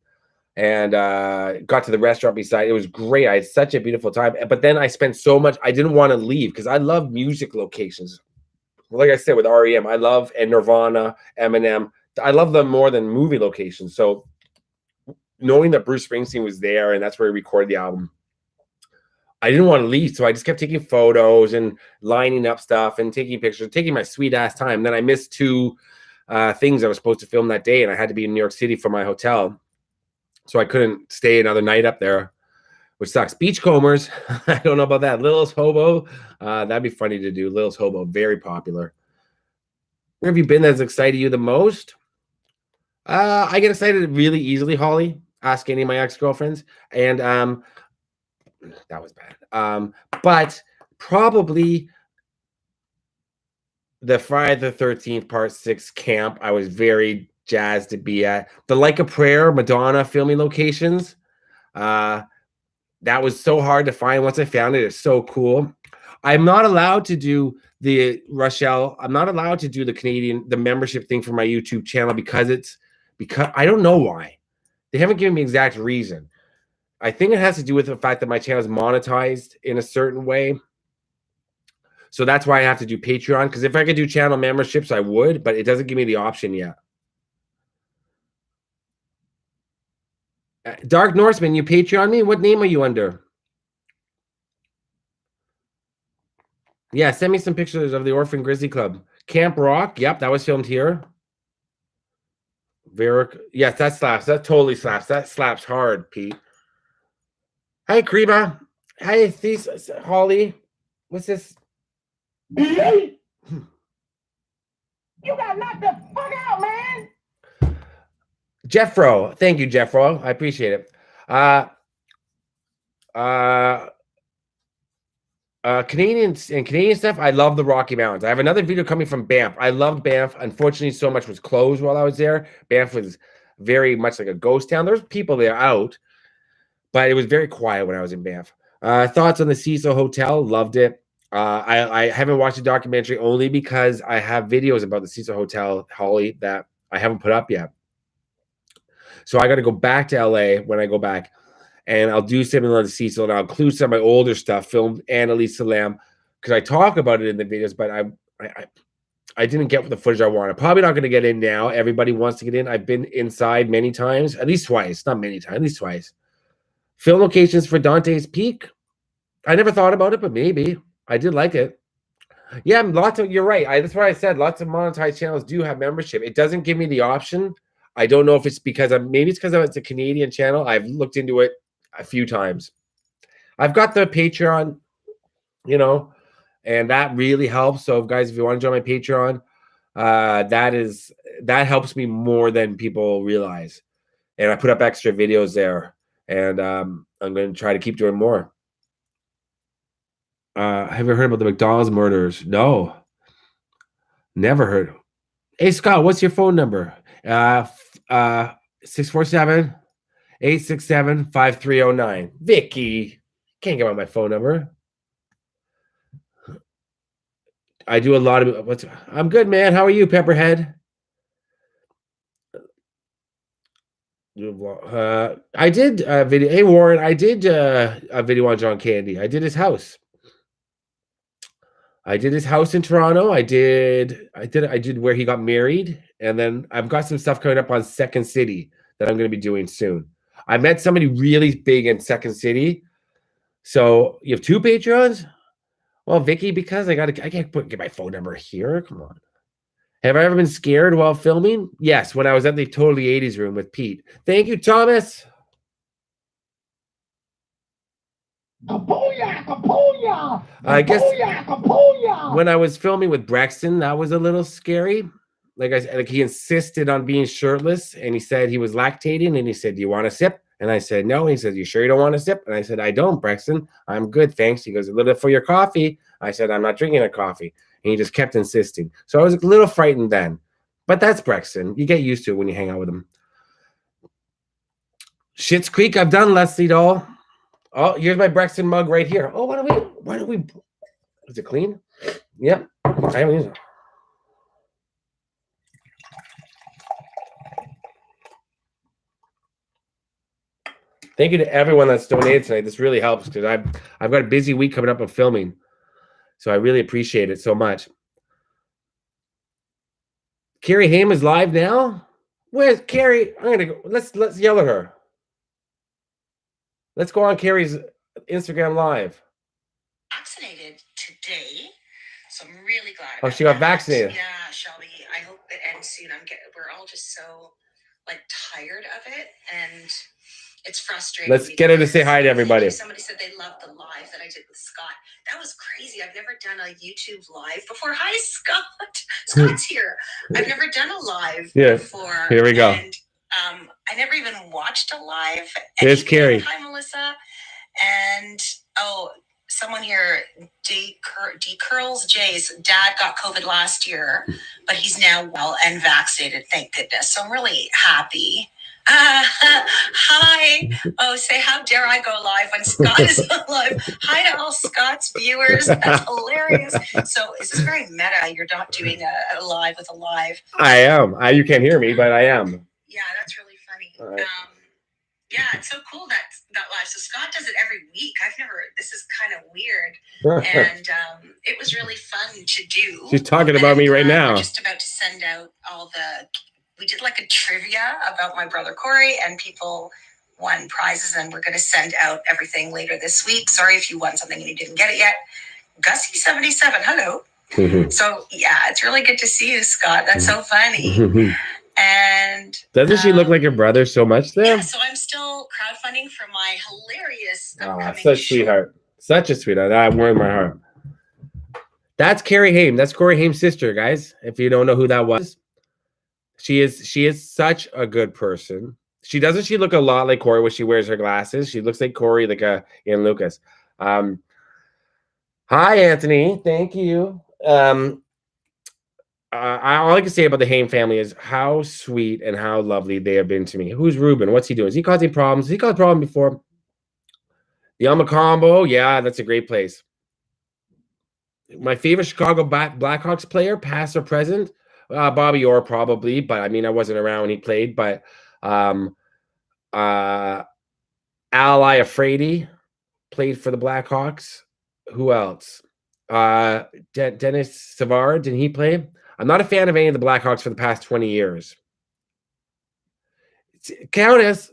and got to the restaurant beside, it was great. I had such a beautiful time. But then I spent so much, I didn't want to leave because I love music locations. Like I said with REM, I love and Nirvana, Eminem. I love them more than movie locations. So knowing that Bruce Springsteen was there and that's where he recorded the album, I didn't want to leave. So I just kept taking photos and lining up stuff and taking pictures, taking my sweet ass time. Then I missed two things I was supposed to film that day, and I had to be in New York City for my hotel. So I couldn't stay another night up there, which sucks. Beachcombers, I don't know about that. Littlest Hobo, that'd be funny to do. Littlest Hobo, very popular. Where have you been that's excited you the most? I get excited really easily, Holly. Ask any of my ex-girlfriends. And that was bad. But probably the Friday the 13th Part 6 camp, I was very jazzed to be at. The Like a Prayer, Madonna filming locations. That was so hard to find. Once I found it, it's so cool. I'm not allowed to do the Rochelle. I'm not allowed to do the membership thing for my YouTube channel because I don't know why. They haven't given me exact reason. I think it has to do with the fact that my channel is monetized in a certain way. So that's why I have to do Patreon. Because if I could do channel memberships, I would, but it doesn't give me the option yet. Dark Norseman, you Patreon me? What name are you under? Yeah, send me some pictures of the Orphan Grizzly Club. Camp Rock, yep, that was filmed here. Varick, yes, that slaps. That totally slaps. That slaps hard, Pete. Hey, Kreba. Hey, Thesis, Holly. What's this? You got knocked the fuck out, man. Jeffro. Thank you, Jeffro. I appreciate it. Canadian stuff, I love the Rocky Mountains. I have another video coming from Banff. I loved Banff. Unfortunately, so much was closed while I was there. Banff was very much like a ghost town. There's people there out, but it was very quiet when I was in Banff. Thoughts on the Cecil Hotel? Loved it. I haven't watched the documentary only because I have videos about the Cecil Hotel, Holly, that I haven't put up yet. So I got to go back to LA when I go back, and I'll do similar to Cecil, and I'll include some of my older stuff, filmed Annalise Salam, because I talk about it in the videos, but I didn't get the footage I wanted. Probably not going to get in now. Everybody wants to get in. I've been inside many times, at least twice, not many times, at least twice. Film locations for Dante's Peak. I never thought about it, but maybe. I did like it. Yeah, you're right. That's what I said. Lots of monetized channels do have membership. It doesn't give me the option. I don't know if it's because maybe it's because it's a Canadian channel. I've looked into it a few times. I've got the Patreon, and that really helps. So guys, if you want to join my Patreon, that helps me more than people realize. And I put up extra videos there, and I'm going to try to keep doing more. Have you heard about the McDonald's murders? No, never heard. Hey Scott, what's your phone number? 647-867-5309. Vicky, can't give out my phone number. I do a lot of I'm good, man. How are you, Pepperhead? I did a video. Hey Warren, I did a video on John Candy. I did his house. I did his house in Toronto. I did where he got married, and then I've got some stuff coming up on Second City that I'm going to be doing soon. I met somebody really big in Second City. So you have two Patreons? Well, Vicky, because I can't get my phone number here. Come on. Have I ever been scared while filming? Yes, when I was at the Totally 80s room with Pete. Thank you, Thomas. Kapooyah, kapooyah, I guess kapooyah. When I was filming with Brexton, that was a little scary. Like I said, he insisted on being shirtless, and he said he was lactating, and he said, "Do you want a sip?" And I said, "No." He said, "You sure you don't want a sip?" And I said, "I don't, Brexton. I'm good, thanks." He goes, "A little bit for your coffee." I said, "I'm not drinking a coffee." and he just kept insisting. So I was a little frightened then. But that's Brexton. You get used to it when you hang out with him. Schitt's Creek, I've done, Leslie Doll. Oh, here's my Brexton mug right here. Oh, why don't we, is it clean? Yep. I haven't used it. Thank you to everyone that's donated tonight. This really helps because I've got a busy week coming up of filming. So I really appreciate it so much. Carrie Haim is live now. Where's Carrie? I'm gonna go. Let's yell at her. Let's go on Carrie's Instagram live. Vaccinated today, so I'm really glad. Oh, she got vaccinated. Yeah, Shelby. I hope it ends soon. We're all just so tired of it, and it's frustrating. Let's get her to say hi to everybody. Somebody said they loved the live that I did with Scott. That was crazy. I've never done a YouTube live before. Hi, Scott. Scott's here. I've never done a live before. Here we go. And I never even watched a live. There's Carrie. Hi, Melissa. And someone here, D Curls J's dad got COVID last year, but he's now well and vaccinated. Thank goodness. So I'm really happy. Hi. Oh, say how dare I go live when Scott is live. Hi to all Scott's viewers. That's hilarious. So is this very meta? You're not doing a live with a live. I am. You can't hear me, but I am. Yeah, that's really funny. Right. Yeah, it's so cool that live. So Scott does it every week. This is kind of weird. And it was really fun to do. She's talking about me right now. We're just about to send out we did a trivia about my brother Corey, and people won prizes, and we're going to send out everything later this week. Sorry if you won something and you didn't get it yet. Gussie77, hello. So yeah, it's really good to see you, Scott. That's so funny. And doesn't she look like her brother so much there? Yeah, so I'm still crowdfunding for my hilarious such sweetheart. Such a sweetheart. I'm wearing my heart. That's Carrie Haim. That's Corey Haim's sister, guys. If you don't know who that was. She is such a good person. She look a lot like Corey when she wears her glasses. She looks like Corey, like Ian Lucas. Hi, Anthony. Thank you. All I can say about the Haim family is how sweet and how lovely they have been to me. Who's Ruben? What's he doing? Is he causing problems? Has he caused a problem before? The Alma Combo. Yeah, that's a great place. My favorite Chicago Blackhawks player, past or present? Bobby Orr probably, but I mean I wasn't around when he played. But Al Iafrate played for the Blackhawks. Who else? Dennis Savard, didn't he play? I'm not a fan of any of the Blackhawks for the past 20 years. Countess,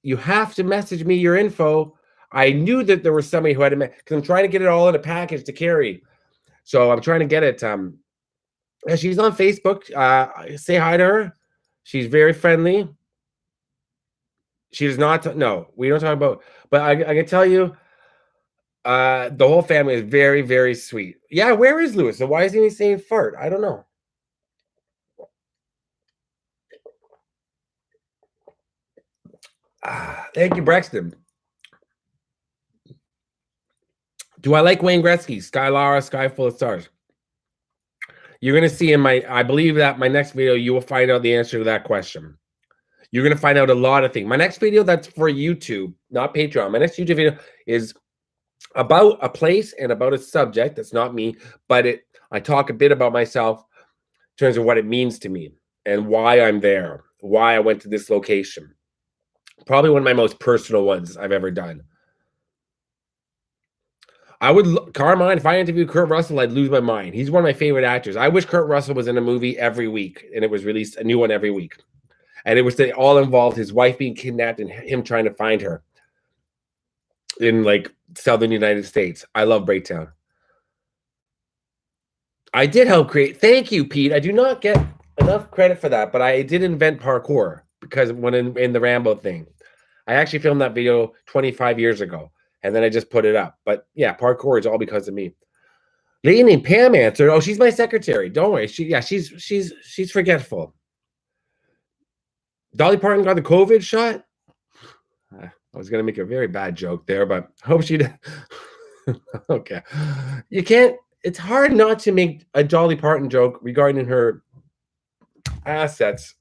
you have to message me your info. I knew that there was somebody who had to, because I'm trying to get it all in a package to carry. So I'm trying to get it. She's on Facebook. Say hi to her. She's very friendly. She does not. No, we don't talk about. But I can tell you, the whole family is very, very sweet. Yeah, where is Lewis? So why isn't he saying fart? I don't know. Thank you, Brexton. Do I like Wayne Gretzky? Sky Lara, Sky Full of Stars. You're going to see in I believe that my next video, you will find out the answer to that question. You're going to find out a lot of things. My next video, that's for YouTube, not Patreon. My next YouTube video is about a place and about a subject. That's not me, but I talk a bit about myself in terms of what it means to me and why I'm there, why I went to this location. Probably one of my most personal ones I've ever done. I would, Carmine, if I interviewed Kurt Russell, I'd lose my mind. He's one of my favorite actors. I wish Kurt Russell was in a movie every week and it was released, a new one every week. And they all involved his wife being kidnapped and him trying to find her in southern United States. I love Breakdown. I did help create. Thank you, Pete. I do not get enough credit for that, but I did invent parkour because when in the Rambo thing, I actually filmed that video 25 years ago. And then I just put it up. But yeah, parkour is all because of me. Lady named Pam answered. Oh, she's my secretary. Don't worry. She's forgetful. Dolly Parton got the COVID shot. I was gonna make a very bad joke there, but I hope she did. Okay. You can't, it's hard not to make a Dolly Parton joke regarding her assets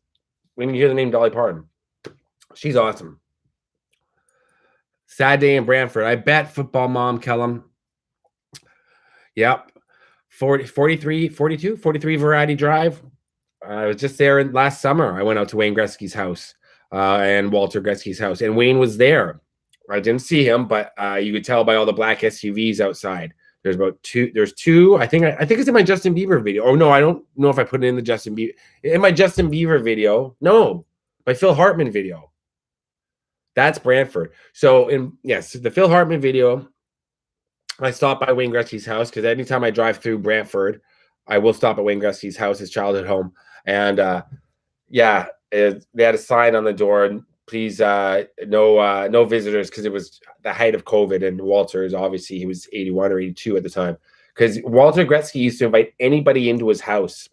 when you hear the name Dolly Parton. She's awesome. Sad day in Brantford. I bet football mom, Kellum. Yep. 43 Variety Drive. I was just there last summer. I went out to Wayne Gretzky's house and Walter Gretzky's house, and Wayne was there. I didn't see him, but you could tell by all the black SUVs outside. There's two. I think it's in my Justin Bieber video. Oh no, I don't know if I put it in the Justin Bieber in my Justin Bieber video. No, my Phil Hartman video. That's Brantford. So the Phil Hartman video. I stopped by Wayne Gretzky's house because anytime I drive through Brantford, I will stop at Wayne Gretzky's house, his childhood home. And they had a sign on the door, please, no visitors, because it was the height of COVID. And Walter is obviously, he was 81 or 82 at the time. Because Walter Gretzky used to invite anybody into his house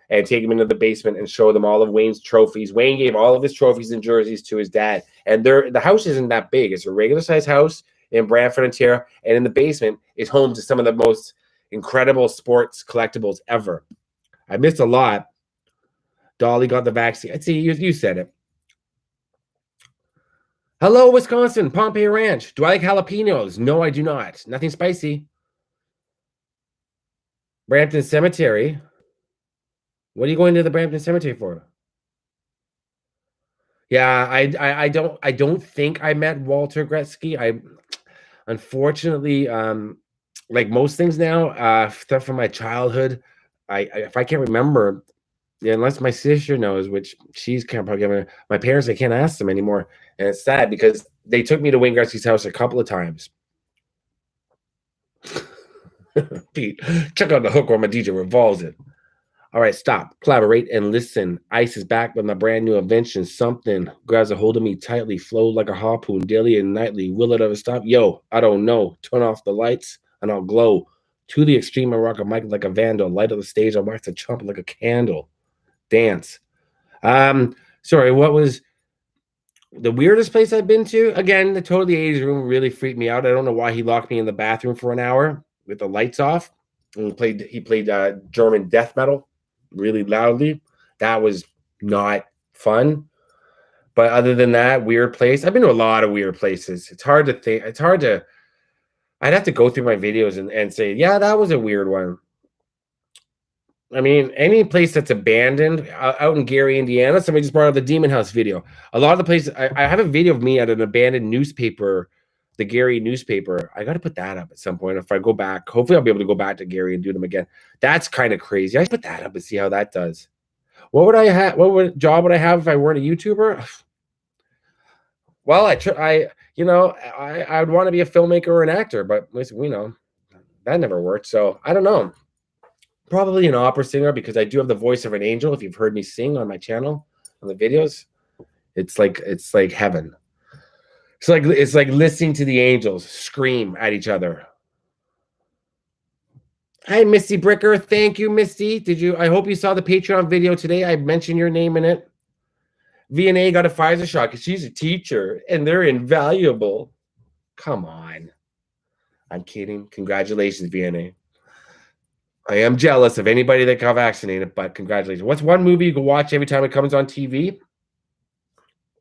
and take him into the basement and show them all of Wayne's trophies. Wayne gave all of his trophies and jerseys to his dad. And the house isn't that big. It's a regular size house in Brantford, Ontario, and in the basement is home to some of the most incredible sports collectibles ever. I missed a lot. Dolly got the vaccine. I'd see you said it. Hello, Wisconsin, Pompey Ranch. Do I like jalapenos? No, I do not. Nothing spicy. Brampton Cemetery. What are you going to the Brampton Cemetery for? Yeah, I don't think I met Walter Gretzky. I unfortunately, like most things now, stuff from my childhood, if I can't remember, unless my sister knows, which she's probably giving my parents, I can't ask them anymore, and it's sad because they took me to Wayne Gretzky's house a couple of times. Pete, check out the hook while my DJ revolves it. All right, stop, collaborate, and listen. Ice is back with my brand new invention. Something grabs a hold of me tightly, flow like a harpoon daily and nightly. Will it ever stop? Yo, I don't know. Turn off the lights and I'll glow. To the extreme, I rock a mic like a vandal. Light of the stage, I wax the chump like a candle. Dance. Sorry, what was the weirdest place I've been to? Again, the Totally 80s room really freaked me out. I don't know why he locked me in the bathroom for an hour with the lights off. And he played German death metal really loudly. That was not fun. But other than that, weird place. I've been to a lot of weird places. It's hard to think. I'd have to go through my videos and say, yeah, that was a weird one. I mean, any place that's abandoned out in Gary, Indiana. Somebody just brought up the Demon House video. A lot of the places, I have a video of me at an abandoned newspaper, the Gary newspaper. I got to put that up at some point. If I go back, hopefully I'll be able to go back to Gary and do them again. That's kind of crazy. I should put that up and see how that does. What would I have? What job would I have if I weren't a YouTuber? Well, I would want to be a filmmaker or an actor, but that never worked. So I don't know. Probably an opera singer because I do have the voice of an angel. If you've heard me sing on my channel, on the videos, it's like heaven. It's like listening to the angels scream at each other. Hi, Misty Bricker. Thank you, Misty. I hope you saw the Patreon video today. I mentioned your name in it. VNA got a Pfizer shot because she's a teacher and they're invaluable. Come on. I'm kidding. Congratulations, VNA. I am jealous of anybody that got vaccinated, but congratulations. What's one movie you can watch every time it comes on TV?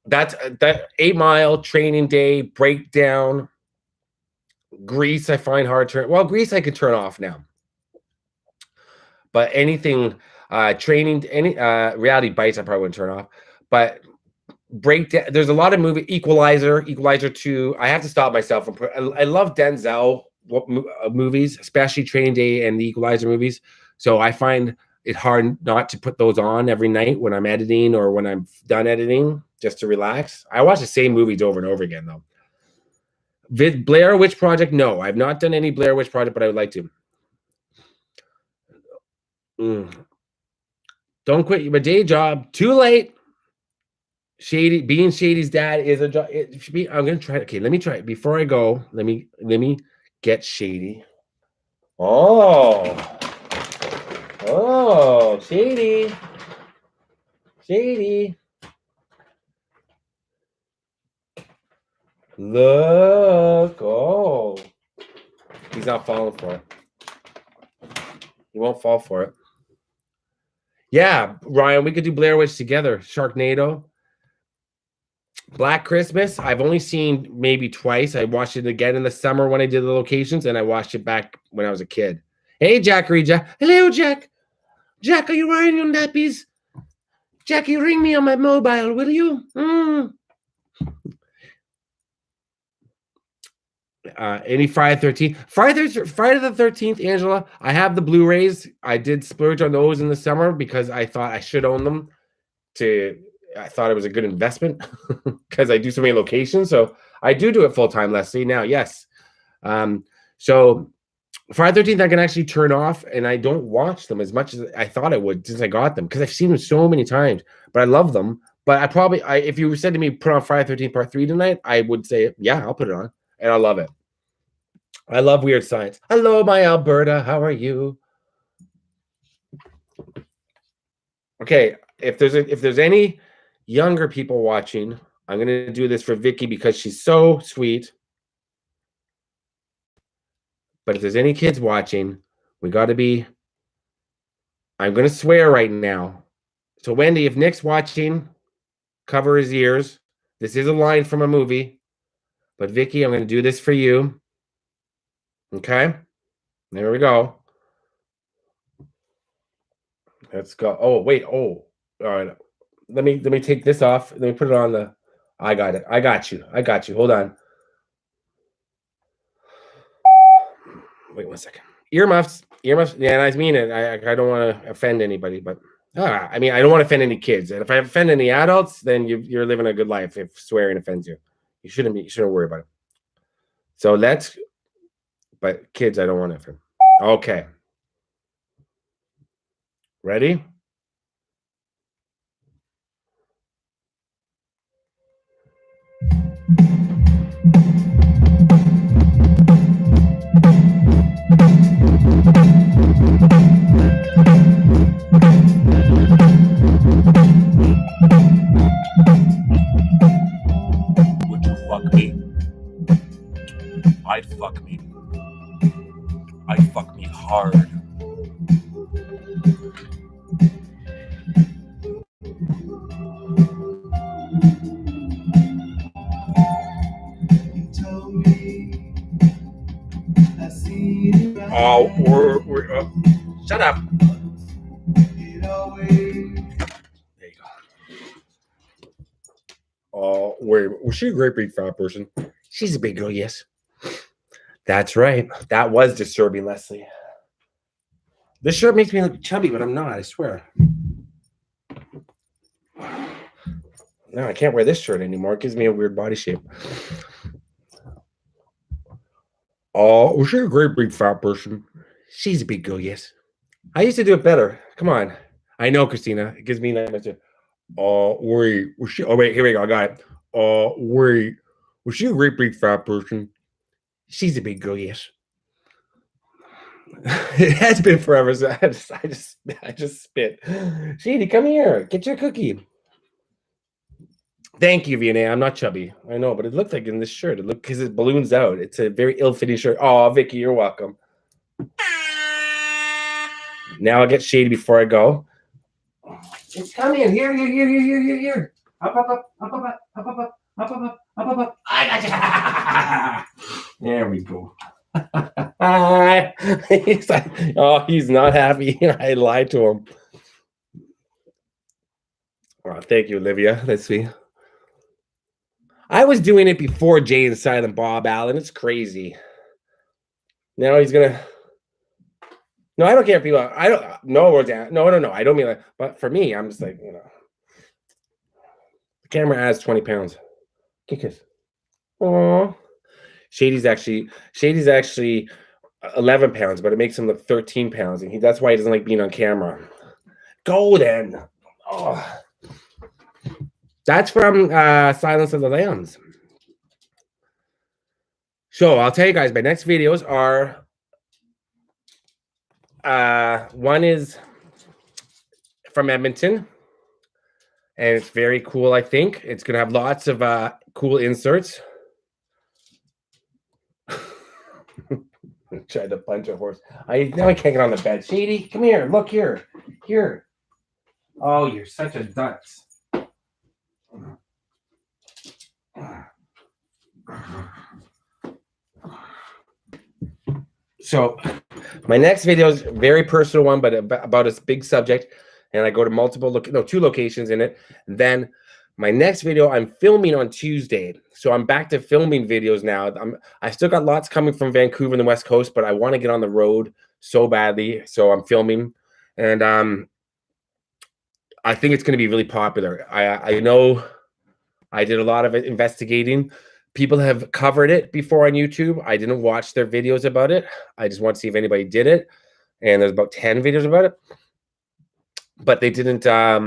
That's that 8 Mile, Training Day, Breakdown, Grease. I find hard to turn. Well, Grease I could turn off now. But anything, Reality Bites, I probably wouldn't turn off. But Breakdown, there's a lot of movie. Equalizer 2. I have to stop myself. I love Denzel movies, especially Training Day and the Equalizer movies. So I find it hard not to put those on every night when I'm editing or when I'm done editing, just to relax. I watch the same movies over and over again, though. Blair Witch Project, no. I've not done any Blair Witch Project, but I would like to. Don't quit your day job. Too late. Being Shady's dad is a job. I'm gonna try it. Okay, let me try it. Before I go, let me get Shady. Oh, Shady. Look. Oh, He's not falling for it. He won't fall for it. Yeah, Ryan, we could do Blair Witch together. Sharknado. Black Christmas, I've only seen maybe twice. I watched it again in the summer when I did the locations, and I watched it back when I was a kid. Hey, Jackery Jack. Hello, Jack. Jack, are you wearing your nappies? Jackie, ring me on my mobile, will you? Any Friday the 13th? Friday the 13th, Angela. I have the Blu-rays. I did splurge on those in the summer because I thought I should own them. I thought it was a good investment because I do so many locations. So I do it full time, Leslie. Now, yes. So Friday the 13th, I can actually turn off, and I don't watch them as much as I thought I would since I got them because I've seen them so many times. But I love them. But if you said to me, put on Friday the 13th Part 3 tonight, I would say, yeah, I'll put it on, and I love it. I love Weird Science. Hello, my Alberta. How are you? Okay, if there's any younger people watching, I'm going to do this for Vicky because she's so sweet. But if there's any kids watching, we got to be... I'm going to swear right now. So, Wendy, if Nick's watching, cover his ears. This is a line from a movie. But, Vicky, I'm going to do this for you. Okay? There we go. Let's go. Oh, wait. Oh, all right. Let me take this off. Let me put it on the... I got it. I got you. Hold on. Wait 1 second. Earmuffs. Yeah, and I mean it. I don't want to offend anybody, but I mean, I don't want to offend any kids. And if I offend any adults, then you're living a good life. If swearing offends you, you shouldn't worry about it. So but kids, I don't want to offend. Okay. Ready? Would you fuck me? I'd fuck me. I'd fuck me hard. Oh, we're shut up. There you go. Oh, wait, was she a great big fat person? She's a big girl, yes. That's right. That was disturbing, Leslie. This shirt makes me look chubby, but I'm not, I swear. No, I can't wear this shirt anymore. It gives me a weird body shape. Oh, was she a great big fat person? She's a big girl, yes. I used to do it better. Come on. I know, Christina. It gives me nightmares too. Oh, wait. Was she? Oh, wait. Here we go. I got it. Oh, wait. Was she a great big fat person? She's a big girl, yes. It has been forever. So I just spit. Shady, come here. Get your cookie. Thank you, Vianney. I'm not chubby. I know, but it looked like in this shirt. It looked because it balloons out. It's a very ill-fitting shirt. Oh, Vicky, you're welcome. Now I'll get shady before I go. It's coming. Here. Up. I got you. There we go. He's like, oh, he's not happy. I lied to him. Oh, thank you, Olivia. Let's see. I was doing it before Jay and Silent Bob Allen. It's crazy. Now he's gonna. No, I don't care if people. I don't. No, no. I don't mean that. But for me, I'm just like, the camera adds 20 pounds. Kiss. Oh, Shady's actually 11 pounds, but it makes him look 13 pounds, and that's why he doesn't like being on camera. Go then. Oh. That's from Silence of the Lambs. So I'll tell you guys, my next videos are one is from Edmonton, and it's very cool. I think it's gonna have lots of cool inserts. Tried to punch a horse. Now I can't get on the bed. Shady, come here. Look here. Here. Oh, you're such a dunce. So, my next video is a very personal one, but about a big subject. And I go to two locations in it. And then my next video, I'm filming on Tuesday. So I'm back to filming videos now. I still got lots coming from Vancouver and the West Coast, but I want to get on the road so badly. So I'm filming. And I think it's going to be really popular. I know I did a lot of investigating. People have covered it before on YouTube. I didn't watch their videos about it. I just want to see if anybody did it. And there's about 10 videos about it. But they didn't, I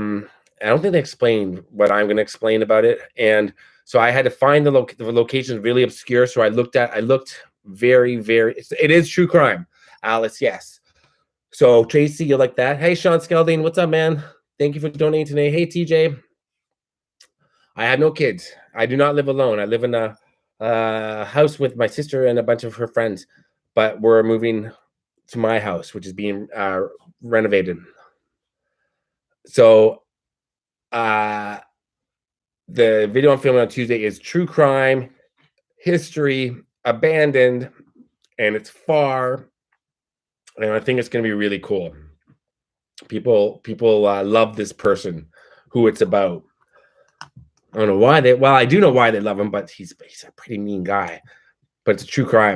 don't think they explained what I'm going to explain about it. And so I had to find the location really obscure. So I looked very, it is true crime. Alice, yes. So Tracy, you like that? Hey, Sean Skelding, what's up, man? Thank you for donating today. Hey, TJ. I have no kids. I do not live alone. I live in a house with my sister and a bunch of her friends, but we're moving to my house, which is being renovated. So the video I'm filming on Tuesday is true crime, history, abandoned, and it's far. And I think it's going to be really cool. People love this person who it's about. I don't know why well, I do know why they love him, but he's a pretty mean guy. But it's a true crime.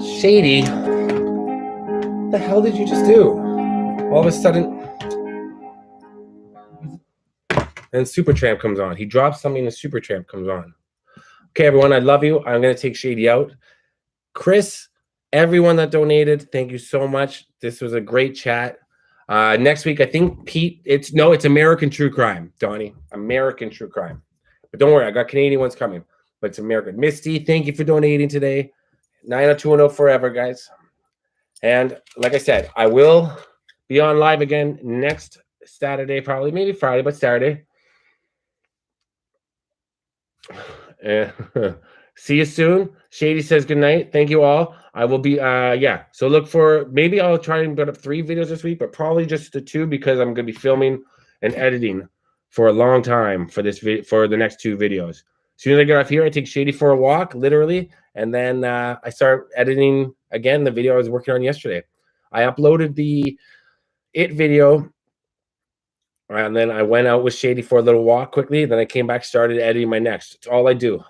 Shady, what the hell did you just do? All of a sudden, and Supertramp comes on. He drops something and Supertramp comes on. Okay, everyone, I love you. I'm going to take Shady out. Chris, everyone that donated, thank you so much. This was a great chat. Next week, I think Pete, it's American True Crime, Donnie. American True Crime. But don't worry, I got Canadian ones coming. But it's American. Misty, thank you for donating today. 90210 forever, guys. And like I said, I will be on live again next Saturday, probably, maybe Friday, but Saturday. See you soon. Shady says good night. Thank you all. I will be so look for, maybe I'll try and put up 3 videos this week, but probably just the 2 because I'm going to be filming and editing for a long time for for the next 2 videos. As soon as I get off here, I take Shady for a walk, literally, and then I start editing again the video I was working on yesterday. I uploaded the It video, and then I went out with Shady for a little walk quickly. Then I came back, started editing my next. It's all I do.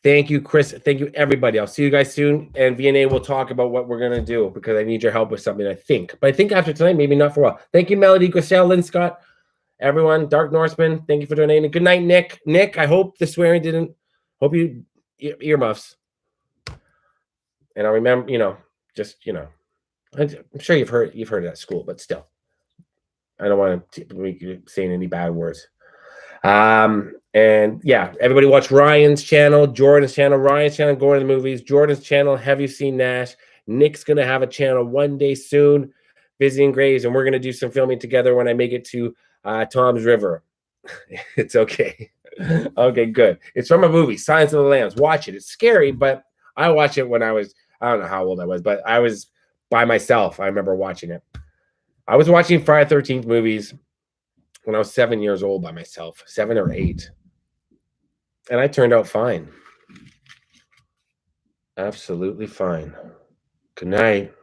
Thank you, Chris. Thank you, everybody. I'll see you guys soon. And VNA will talk about what we're going to do because I need your help with something, I think. But I think after tonight, maybe not for a while. Thank you, Melody, Griselle, Lynn Scott, everyone. Dark Norseman, thank you for donating. Good night, Nick. Nick, I hope the swearing didn't. Hope you earmuffs. And I remember, I'm sure you've heard it at school, but still. I don't want to make you saying any bad words. And yeah, everybody watch Ryan's channel, Jordan's channel, Ryan's channel, Going to the Movies, Jordan's channel, Have You Seen Nash? Nick's going to have a channel one day soon, Visiting Graves, and we're going to do some filming together when I make it to Tom's River. It's okay. Okay, good. It's from a movie, Silence of the Lambs. Watch it. It's scary, but I watched it when I don't know how old I was, but I was by myself. I remember watching it. I was watching Friday the 13th movies when I was 7 years old by myself, 7 or 8. And I turned out fine. Absolutely fine. Good night.